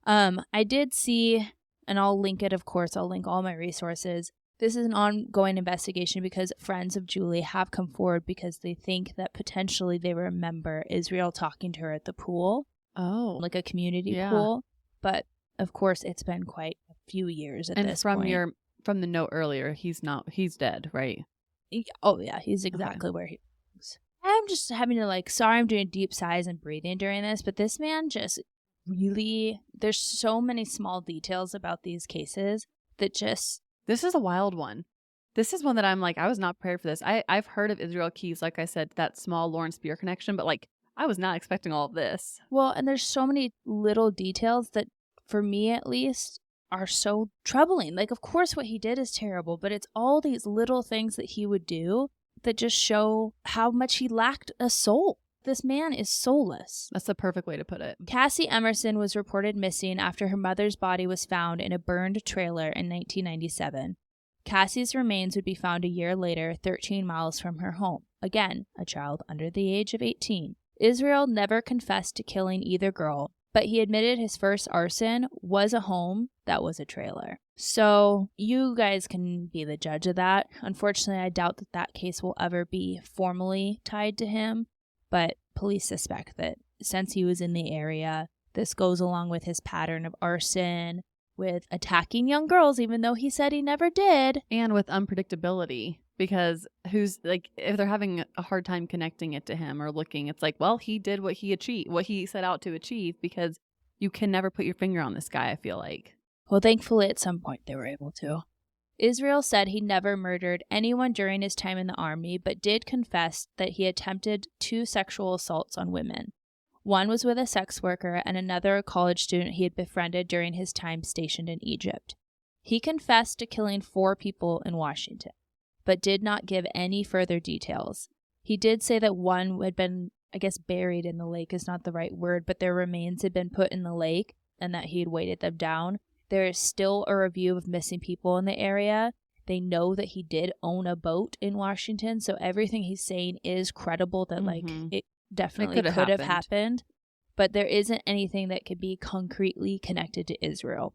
Speaker 1: I did see, and I'll link it, of course. I'll link all my resources. This is an ongoing investigation because friends of Julie have come forward because they think that potentially they remember Isreal talking to her at the pool.
Speaker 2: Oh.
Speaker 1: Like a community pool. But, of course, it's been quite a few years at this point.
Speaker 2: And from the note earlier, he's dead, right?
Speaker 1: Oh, yeah, he's exactly where he is. I'm just having to, sorry I'm doing deep sighs and breathing during this, but this man just really, there's so many small details about these cases that just...
Speaker 2: This is a wild one. This is one that I'm I was not prepared for this. I've heard of Isreal Keyes, like I said, that small Lawrence Spear connection, but, I was not expecting all of this.
Speaker 1: Well, and there's so many little details that, for me at least, are so troubling. Of course what he did is terrible, but it's all these little things that he would do that just show how much he lacked a soul. This man is soulless.
Speaker 2: That's the perfect way to put it.
Speaker 1: Cassie Emerson was reported missing after her mother's body was found in a burned trailer in 1997. Cassie's remains would be found a year later, 13 miles from her home. Again, a child under the age of 18. Isreal never confessed to killing either girl, but he admitted his first arson was a home that was a trailer. So you guys can be the judge of that. Unfortunately, I doubt that case will ever be formally tied to him, but police suspect that since he was in the area, this goes along with his pattern of arson, with attacking young girls, even though he said he never did.
Speaker 2: And with unpredictability, because if they're having a hard time connecting it to him or looking, it's he did what he set out to achieve, because you can never put your finger on this guy, I feel like.
Speaker 1: Well, thankfully at some point they were able to. Isreal said he never murdered anyone during his time in the army, but did confess that he attempted 2 sexual assaults on women. One was with a sex worker and another a college student he had befriended during his time stationed in Egypt. He confessed to killing 4 people in Washington, but did not give any further details. He did say that one had been, buried in the lake is not the right word, but their remains had been put in the lake and that he had weighted them down. There is still a review of missing people in the area. They know that he did own a boat in Washington, so everything he's saying is credible that, it definitely could have happened. But there isn't anything that could be concretely connected to Isreal.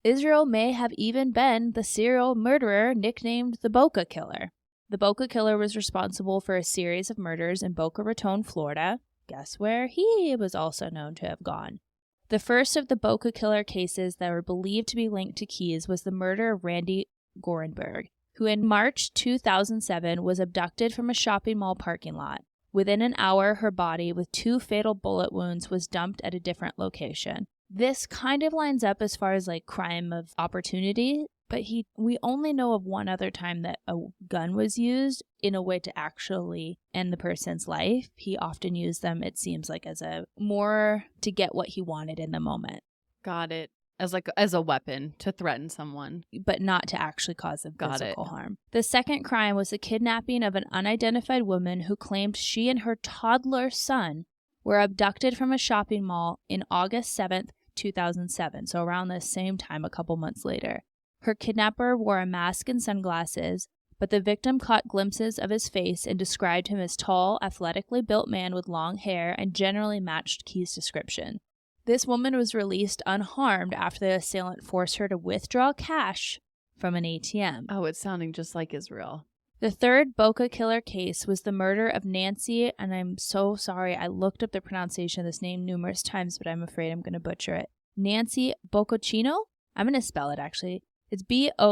Speaker 1: Isreal may have even been the serial murderer nicknamed the Boca Killer. The Boca Killer was responsible for a series of murders in Boca Raton, Florida. Guess where he was also known to have gone. The first of the Boca Killer cases that were believed to be linked to Keyes was the murder of Randy Gorenberg, who in March 2007 was abducted from a shopping mall parking lot. Within an hour, her body with 2 fatal bullet wounds was dumped at a different location. This kind of lines up as far as crime of opportunity, but we only know of one other time that a gun was used in a way to actually end the person's life. He often used them, it seems as a more to get what he wanted in the moment.
Speaker 2: Got it. As a weapon to threaten someone.
Speaker 1: But not to actually cause them physical harm. The second crime was the kidnapping of an unidentified woman who claimed she and her toddler son were abducted from a shopping mall in August 7th, 2007. So around the same time, a couple months later. Her kidnapper wore a mask and sunglasses, but the victim caught glimpses of his face and described him as tall, athletically built man with long hair and generally matched Keyes' description. This woman was released unharmed after the assailant forced her to withdraw cash from an ATM.
Speaker 2: Oh, it's sounding just like Isreal.
Speaker 1: The third Boca killer case was the murder of Nancy, and I'm so sorry, I looked up the pronunciation of this name numerous times, but I'm afraid I'm going to butcher it. Nancy Boccaccio? I'm going to spell it, actually. It's Boccicchio.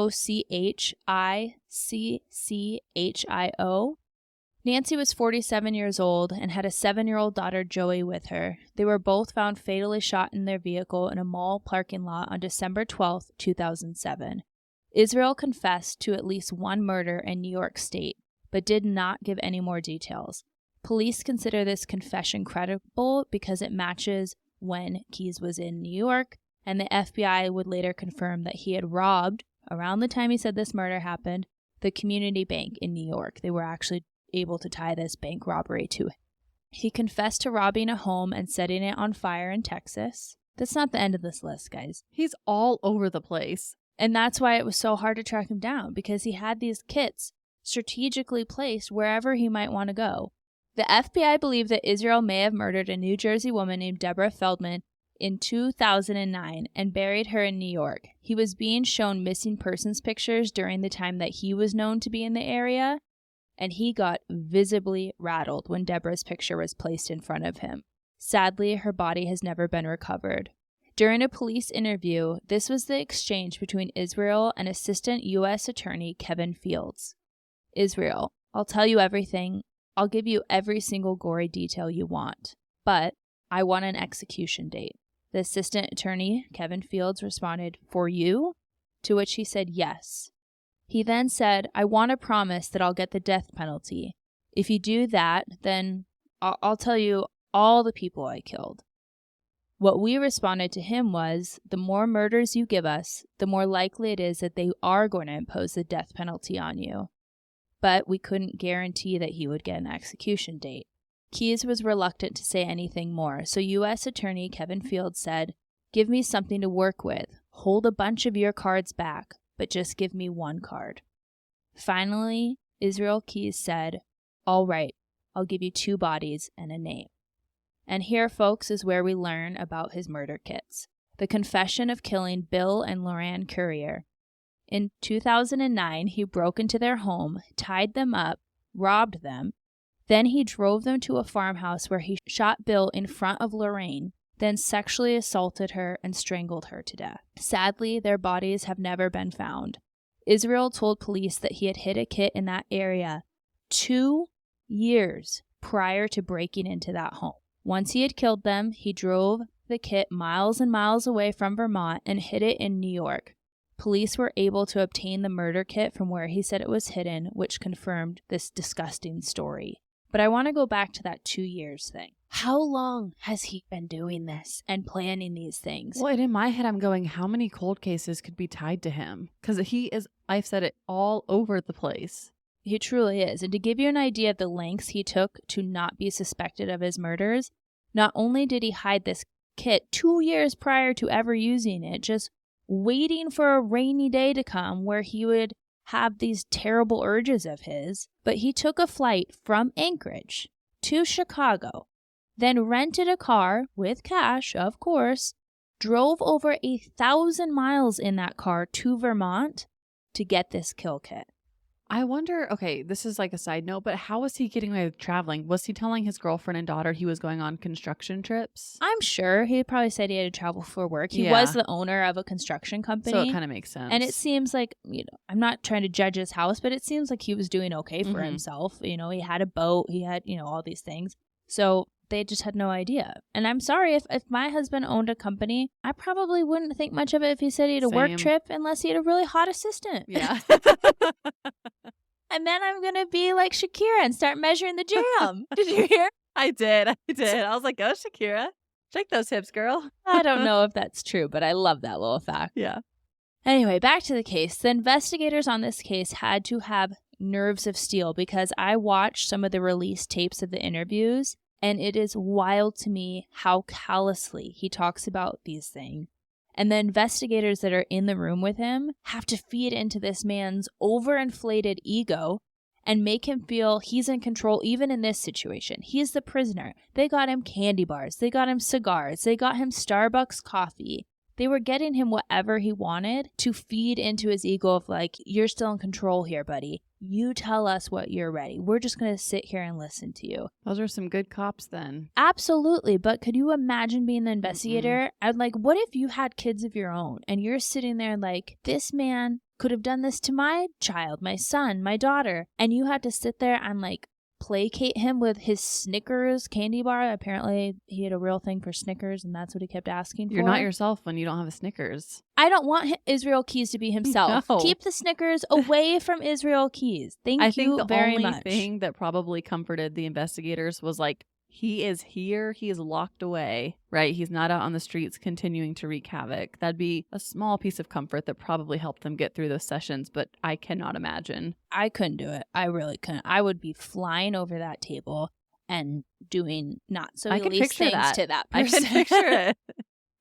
Speaker 1: Nancy was 47 years old and had a 7-year-old daughter, Joey, with her. They were both found fatally shot in their vehicle in a mall parking lot on December 12, 2007. Isreal confessed to at least one murder in New York State, but did not give any more details. Police consider this confession credible because it matches when Keyes was in New York, and the FBI would later confirm that he had robbed, around the time he said this murder happened, the community bank in New York. They were actually able to tie this bank robbery to it. He confessed to robbing a home and setting it on fire in Texas. That's not the end of this list, guys.
Speaker 2: He's all over the place.
Speaker 1: And that's why it was so hard to track him down, because he had these kits strategically placed wherever he might want to go. The FBI believed that Isreal may have murdered a New Jersey woman named Deborah Feldman in 2009 and buried her in New York. He was being shown missing persons pictures during the time that he was known to be in the area, and he got visibly rattled when Deborah's picture was placed in front of him. Sadly, her body has never been recovered. During a police interview, this was the exchange between Isreal and Assistant U.S. Attorney Kevin Fields. Isreal, I'll tell you everything. I'll give you every single gory detail you want. But I want an execution date. The Assistant Attorney, Kevin Fields, responded, "For you?" To which he said yes. He then said, "I want to promise that I'll get the death penalty. If you do that, then I'll tell you all the people I killed." What we responded to him was, the more murders you give us, the more likely it is that they are going to impose the death penalty on you. But we couldn't guarantee that he would get an execution date. Keyes was reluctant to say anything more, so U.S. Attorney Kevin Fields said, "Give me something to work with. Hold a bunch of your cards back, but just give me one card." Finally, Isreal Keyes said, "All right, I'll give you 2 bodies and a name." And here, folks, is where we learn about his murder kits. The confession of killing Bill and Lorraine Courier. In 2009, he broke into their home, tied them up, robbed them. Then he drove them to a farmhouse where he shot Bill in front of Lorraine, then sexually assaulted her and strangled her to death. Sadly, their bodies have never been found. Isreal told police that he had hid a kit in that area 2 years prior to breaking into that home. Once he had killed them, he drove the kit miles and miles away from Vermont and hid it in New York. Police were able to obtain the murder kit from where he said it was hidden, which confirmed this disgusting story. But I want to go back to that 2 years thing. How long has he been doing this and planning these things?
Speaker 2: Well, and in my head, I'm going, how many cold cases could be tied to him? Because he is, I've said it, all over the place.
Speaker 1: He truly is. And to give you an idea of the lengths he took to not be suspected of his murders, not only did he hide this kit 2 years prior to ever using it, just waiting for a rainy day to come where he would have these terrible urges of his, but he took a flight from Anchorage to Chicago, then rented a car with cash, of course, drove over 1,000 miles in that car to Vermont to get this kill kit.
Speaker 2: I wonder, okay, this is like a side note, but how was he getting away with traveling? Was he telling his girlfriend and daughter he was going on construction trips?
Speaker 1: I'm sure he probably said he had to travel for work. He was the owner of a construction company.
Speaker 2: So it kind of makes sense.
Speaker 1: And it seems like, I'm not trying to judge his house, but it seems like he was doing okay for himself. He had a boat, he had, all these things. So they just had no idea. And I'm sorry, if my husband owned a company, I probably wouldn't think much of it if he said he had a work trip unless he had a really hot assistant.
Speaker 2: Yeah.
Speaker 1: And then I'm going to be like Shakira and start measuring the jam. Did you hear?
Speaker 2: I did. I was like, oh, Shakira, shake those hips, girl.
Speaker 1: I don't know if that's true, but I love that little fact.
Speaker 2: Yeah.
Speaker 1: Anyway, back to the case. The investigators on this case had to have nerves of steel because I watched some of the released tapes of the interviews, and it is wild to me how callously he talks about these things. And the investigators that are in the room with him have to feed into this man's overinflated ego and make him feel he's in control even in this situation. He's the prisoner. They got him candy bars. They got him cigars. They got him Starbucks coffee. They were getting him whatever he wanted to feed into his ego of like, you're still in control here, buddy. You tell us what you're ready. We're just going to sit here and listen to you.
Speaker 2: Those are some good cops then.
Speaker 1: Absolutely. But could you imagine being the investigator? I'd like, what if you had kids of your own and you're sitting there like, this man could have done this to my child, my son, my daughter. And you had to sit there and like placate him with his Snickers candy bar. Apparently he had a real thing for Snickers and that's what he kept asking for.
Speaker 2: You're not yourself when you don't have a Snickers.
Speaker 1: I don't want Isreal Keyes to be himself.
Speaker 2: No.
Speaker 1: Keep the Snickers away from Isreal Keyes. Thank you very much.
Speaker 2: I think the only thing that probably comforted the investigators was like, he is here. He is locked away, right? He's not out on the streets continuing to wreak havoc. That'd be a small piece of comfort that probably helped them get through those sessions, but I cannot imagine.
Speaker 1: I couldn't do it. I really couldn't. I would be flying over that table and doing not so Elyse things to that person.
Speaker 2: I can picture it.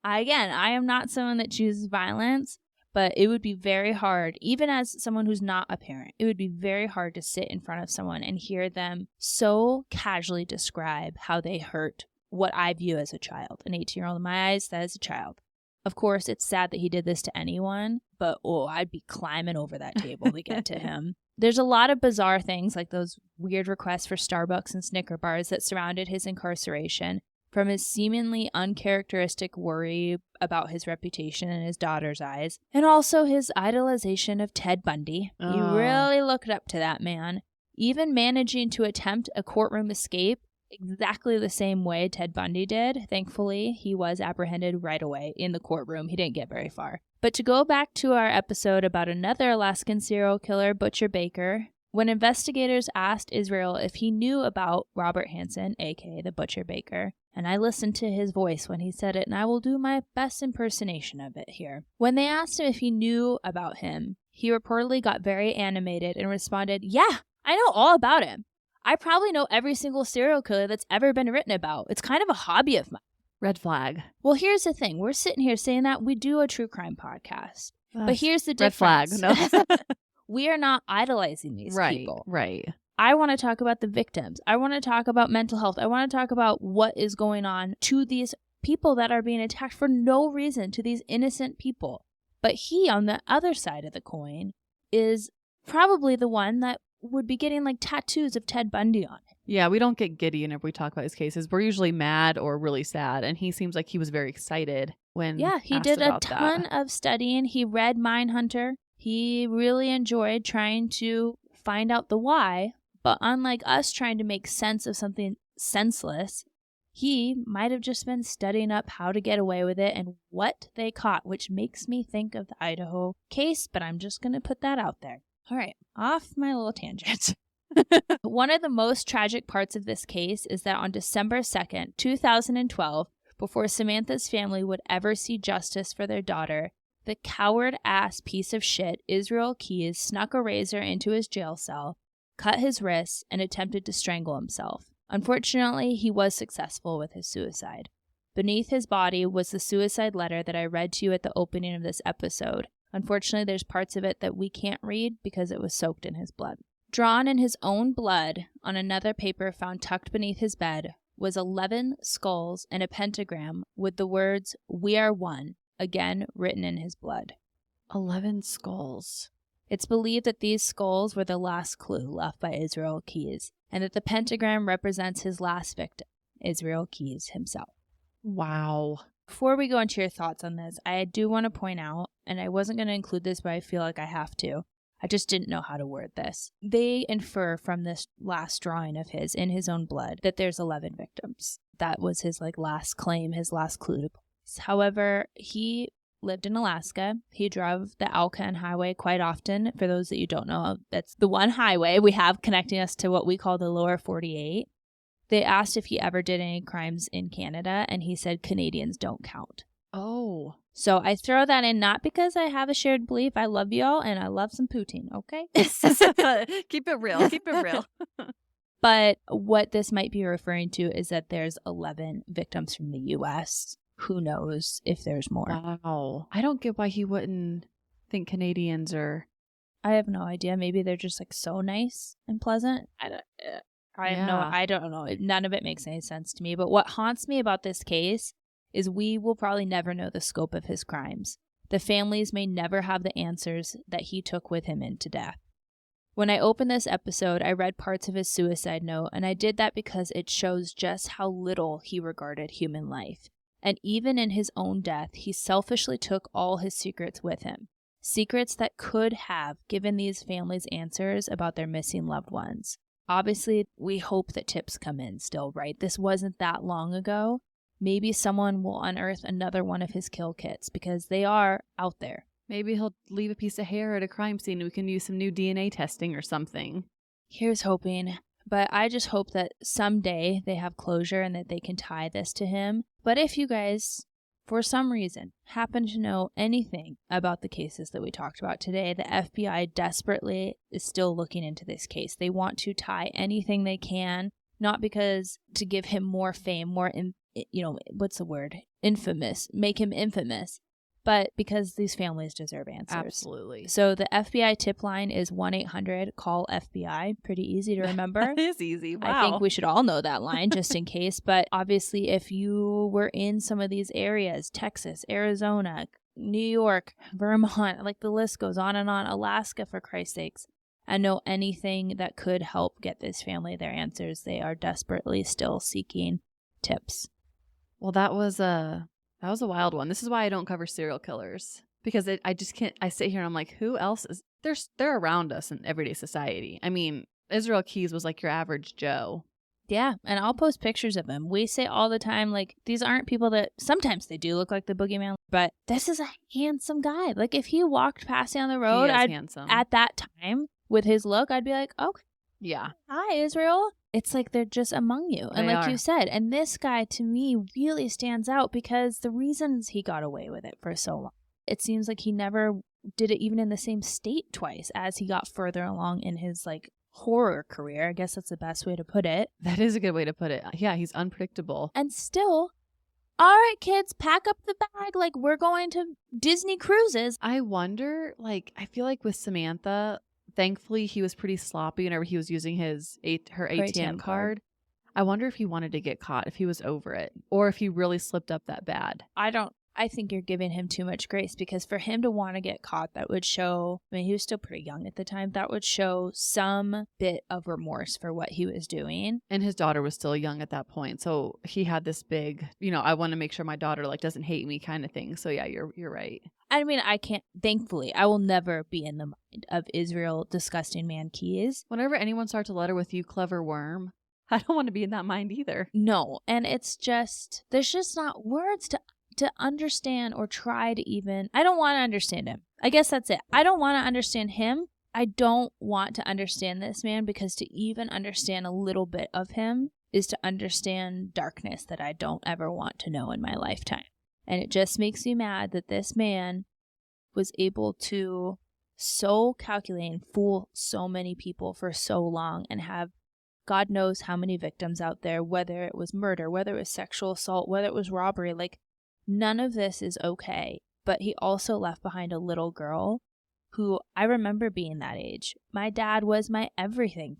Speaker 1: Again, I am not someone that chooses violence, but it would be very hard, even as someone who's not a parent, it would be very hard to sit in front of someone and hear them so casually describe how they hurt what I view as a child. An 18-year-old in my eyes, that is a child. Of course, it's sad that he did this to anyone, but I'd be climbing over that table to get to him. There's a lot of bizarre things like those weird requests for Starbucks and Snicker bars that surrounded his incarceration. From his seemingly uncharacteristic worry about his reputation in his daughter's eyes, and also his idolization of Ted Bundy. He really looked up to that man, even managing to attempt a courtroom escape exactly the same way Ted Bundy did. Thankfully, he was apprehended right away in the courtroom. He didn't get very far. But to go back to our episode about another Alaskan serial killer, Butcher Baker, when investigators asked Isreal if he knew about Robert Hansen, aka the Butcher Baker, and I listened to his voice when he said it, and I will do my best impersonation of it here. When they asked him if he knew about him, he reportedly got very animated and responded, "Yeah, I know all about him. I probably know every single serial killer that's ever been written about. It's kind of a hobby of mine."
Speaker 2: Red flag.
Speaker 1: Well, here's the thing. We're sitting here saying that we do a true crime podcast. But here's the
Speaker 2: difference.
Speaker 1: Red flag.
Speaker 2: No.
Speaker 1: We are not idolizing these people.
Speaker 2: Right.
Speaker 1: I want to talk about the victims. I want to talk about mental health. I want to talk about what is going on to these people that are being attacked for no reason, to these innocent people. But he, on the other side of the coin, is probably the one that would be getting like tattoos of Ted Bundy on it.
Speaker 2: Yeah, we don't get giddy whenever we talk about his cases. We're usually mad or really sad. And he seems like he was very excited when
Speaker 1: he did a ton of studying. He read Mindhunter. He really enjoyed trying to find out the why. But unlike us trying to make sense of something senseless, he might have just been studying up how to get away with it and what they caught, which makes me think of the Idaho case, but I'm just going to put that out there. All right, off my little tangent. One of the most tragic parts of this case is that on December 2nd, 2012, before Samantha's family would ever see justice for their daughter, the coward-ass piece of shit Isreal Keyes snuck a razor into his jail cell, cut his wrists, and attempted to strangle himself. Unfortunately, he was successful with his suicide. Beneath his body was the suicide letter that I read to you at the opening of this episode. Unfortunately, there's parts of it that we can't read because it was soaked in his blood. Drawn in his own blood on another paper found tucked beneath his bed was 11 skulls and a pentagram with the words, "We are one," again written in his blood.
Speaker 2: 11 skulls.
Speaker 1: It's believed that these skulls were the last clue left by Isreal Keyes, and that the pentagram represents his last victim, Isreal Keyes himself.
Speaker 2: Wow.
Speaker 1: Before we go into your thoughts on this, I do want to point out, and I wasn't going to include this, but I feel like I have to. I just didn't know how to word this. They infer from this last drawing of his in his own blood that there's 11 victims. That was his last claim, his last clue to police. However, he lived in Alaska. He drove the Alcan Highway quite often. For those that you don't know, that's the one highway we have connecting us to what we call the lower 48. They asked if he ever did any crimes in Canada, and he said Canadians don't count.
Speaker 2: Oh.
Speaker 1: So I throw that in not because I have a shared belief. I love y'all, and I love some poutine, okay?
Speaker 2: Keep it real. Keep it real.
Speaker 1: But what this might be referring to is that there's 11 victims from the U.S. Who knows if there's more.
Speaker 2: Wow. I don't get why he wouldn't think Canadians are
Speaker 1: I have no idea. Maybe they're just like so nice and pleasant. I don't know. None of it makes any sense to me. But what haunts me about this case is we will probably never know the scope of his crimes. The families may never have the answers that he took with him into death. When I opened this episode, I read parts of his suicide note, and I did that because it shows just how little he regarded human life. And even in his own death, he selfishly took all his secrets with him. Secrets that could have given these families answers about their missing loved ones. Obviously, we hope that tips come in still, right? This wasn't that long ago. Maybe someone will unearth another one of his kill kits because they are out there.
Speaker 2: Maybe he'll leave a piece of hair at a crime scene and we can use some new DNA testing or something.
Speaker 1: Here's hoping. But I just hope that someday they have closure and that they can tie this to him. But if you guys, for some reason, happen to know anything about the cases that we talked about today, the FBI desperately is still looking into this case. They want to tie anything they can, not because to give him more fame, more, what's the word? Infamous, make him infamous. But because these families deserve answers.
Speaker 2: Absolutely.
Speaker 1: So the FBI tip line is 1-800-CALL-FBI. Pretty easy to remember.
Speaker 2: That is easy. Wow.
Speaker 1: I think we should all know that line just in case. But obviously, if you were in some of these areas, Texas, Arizona, New York, Vermont, like the list goes on and on, Alaska, for Christ's sakes, and know anything that could help get this family their answers, they are desperately still seeking tips.
Speaker 2: Well, that was a wild one. This is why I don't cover serial killers, because I just can't. I sit here and I'm like, who else is they're around us in everyday society. I mean, Isreal Keyes was like your average Joe.
Speaker 1: Yeah, and I'll post pictures of him. We say all the time, like, these aren't people that, sometimes they do look like the boogeyman, but this is a handsome guy. Like, if he walked past you on the road,
Speaker 2: handsome.
Speaker 1: At that time, with his look, I'd be like, okay.
Speaker 2: Yeah.
Speaker 1: Hi, Isreal. It's like they're just among you. And like you said, and this guy to me really stands out because the reasons he got away with it for so long. It seems like he never did it even in the same state twice as he got further along in his like horror career. I guess that's the best way to put it.
Speaker 2: That is a good way to put it. Yeah, he's unpredictable.
Speaker 1: And still, all right, kids, pack up the bag. Like, we're going to Disney cruises.
Speaker 2: I wonder, like, I feel like with Samantha, thankfully, he was pretty sloppy whenever he was using her ATM card. I wonder if he wanted to get caught, if he was over it, or if he really slipped up that bad.
Speaker 1: I think you're giving him too much grace because for him to want to get caught, that would show, I mean, he was still pretty young at the time, that would show some bit of remorse for what he was doing.
Speaker 2: And his daughter was still young at that point. So he had this big, I want to make sure my daughter like doesn't hate me kind of thing. So yeah, you're right.
Speaker 1: I mean, thankfully, I will never be in the mind of Isreal Disgusting Man Keyes.
Speaker 2: Whenever anyone starts a letter with "you clever worm," I don't want to be in that mind either.
Speaker 1: No. And it's just, there's just not words to understand or try to even, I don't want to understand him. I guess that's it. I don't want to understand him. I don't want to understand this man because to even understand a little bit of him is to understand darkness that I don't ever want to know in my lifetime. And it just makes me mad that this man was able to so calculate and fool so many people for so long and have God knows how many victims out there, whether it was murder, whether it was sexual assault, whether it was robbery. Like, none of this is okay. But he also left behind a little girl who I remember being that age. My dad was my everything.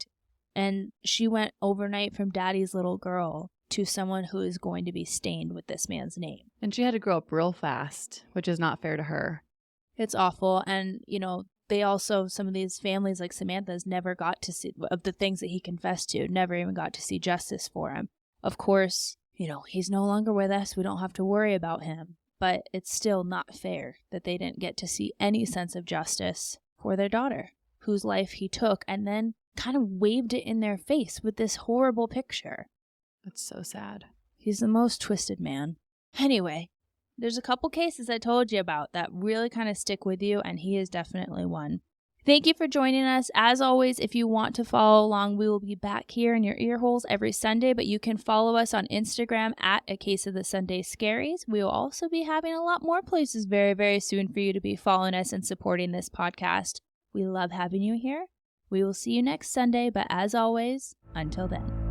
Speaker 1: And she went overnight from daddy's little girl to someone who is going to be stained with this man's name.
Speaker 2: And she had to grow up real fast, which is not fair to her.
Speaker 1: It's awful. And, they also, some of these families like Samantha's never got to see, of the things that he confessed to, never even got to see justice for him. Of course, he's no longer with us. We don't have to worry about him. But it's still not fair that they didn't get to see any sense of justice for their daughter, whose life he took and then kind of waved it in their face with this horrible picture.
Speaker 2: That's so sad.
Speaker 1: He's the most twisted man. Anyway, there's a couple cases I told you about that really kind of stick with you, and he is definitely one. Thank you for joining us. As always, if you want to follow along, we will be back here in your ear holes every Sunday, but you can follow us on Instagram at A Case of the Sunday Scaries. We will also be having a lot more places very, very soon for you to be following us and supporting this podcast. We love having you here. We will see you next Sunday, but as always, until then.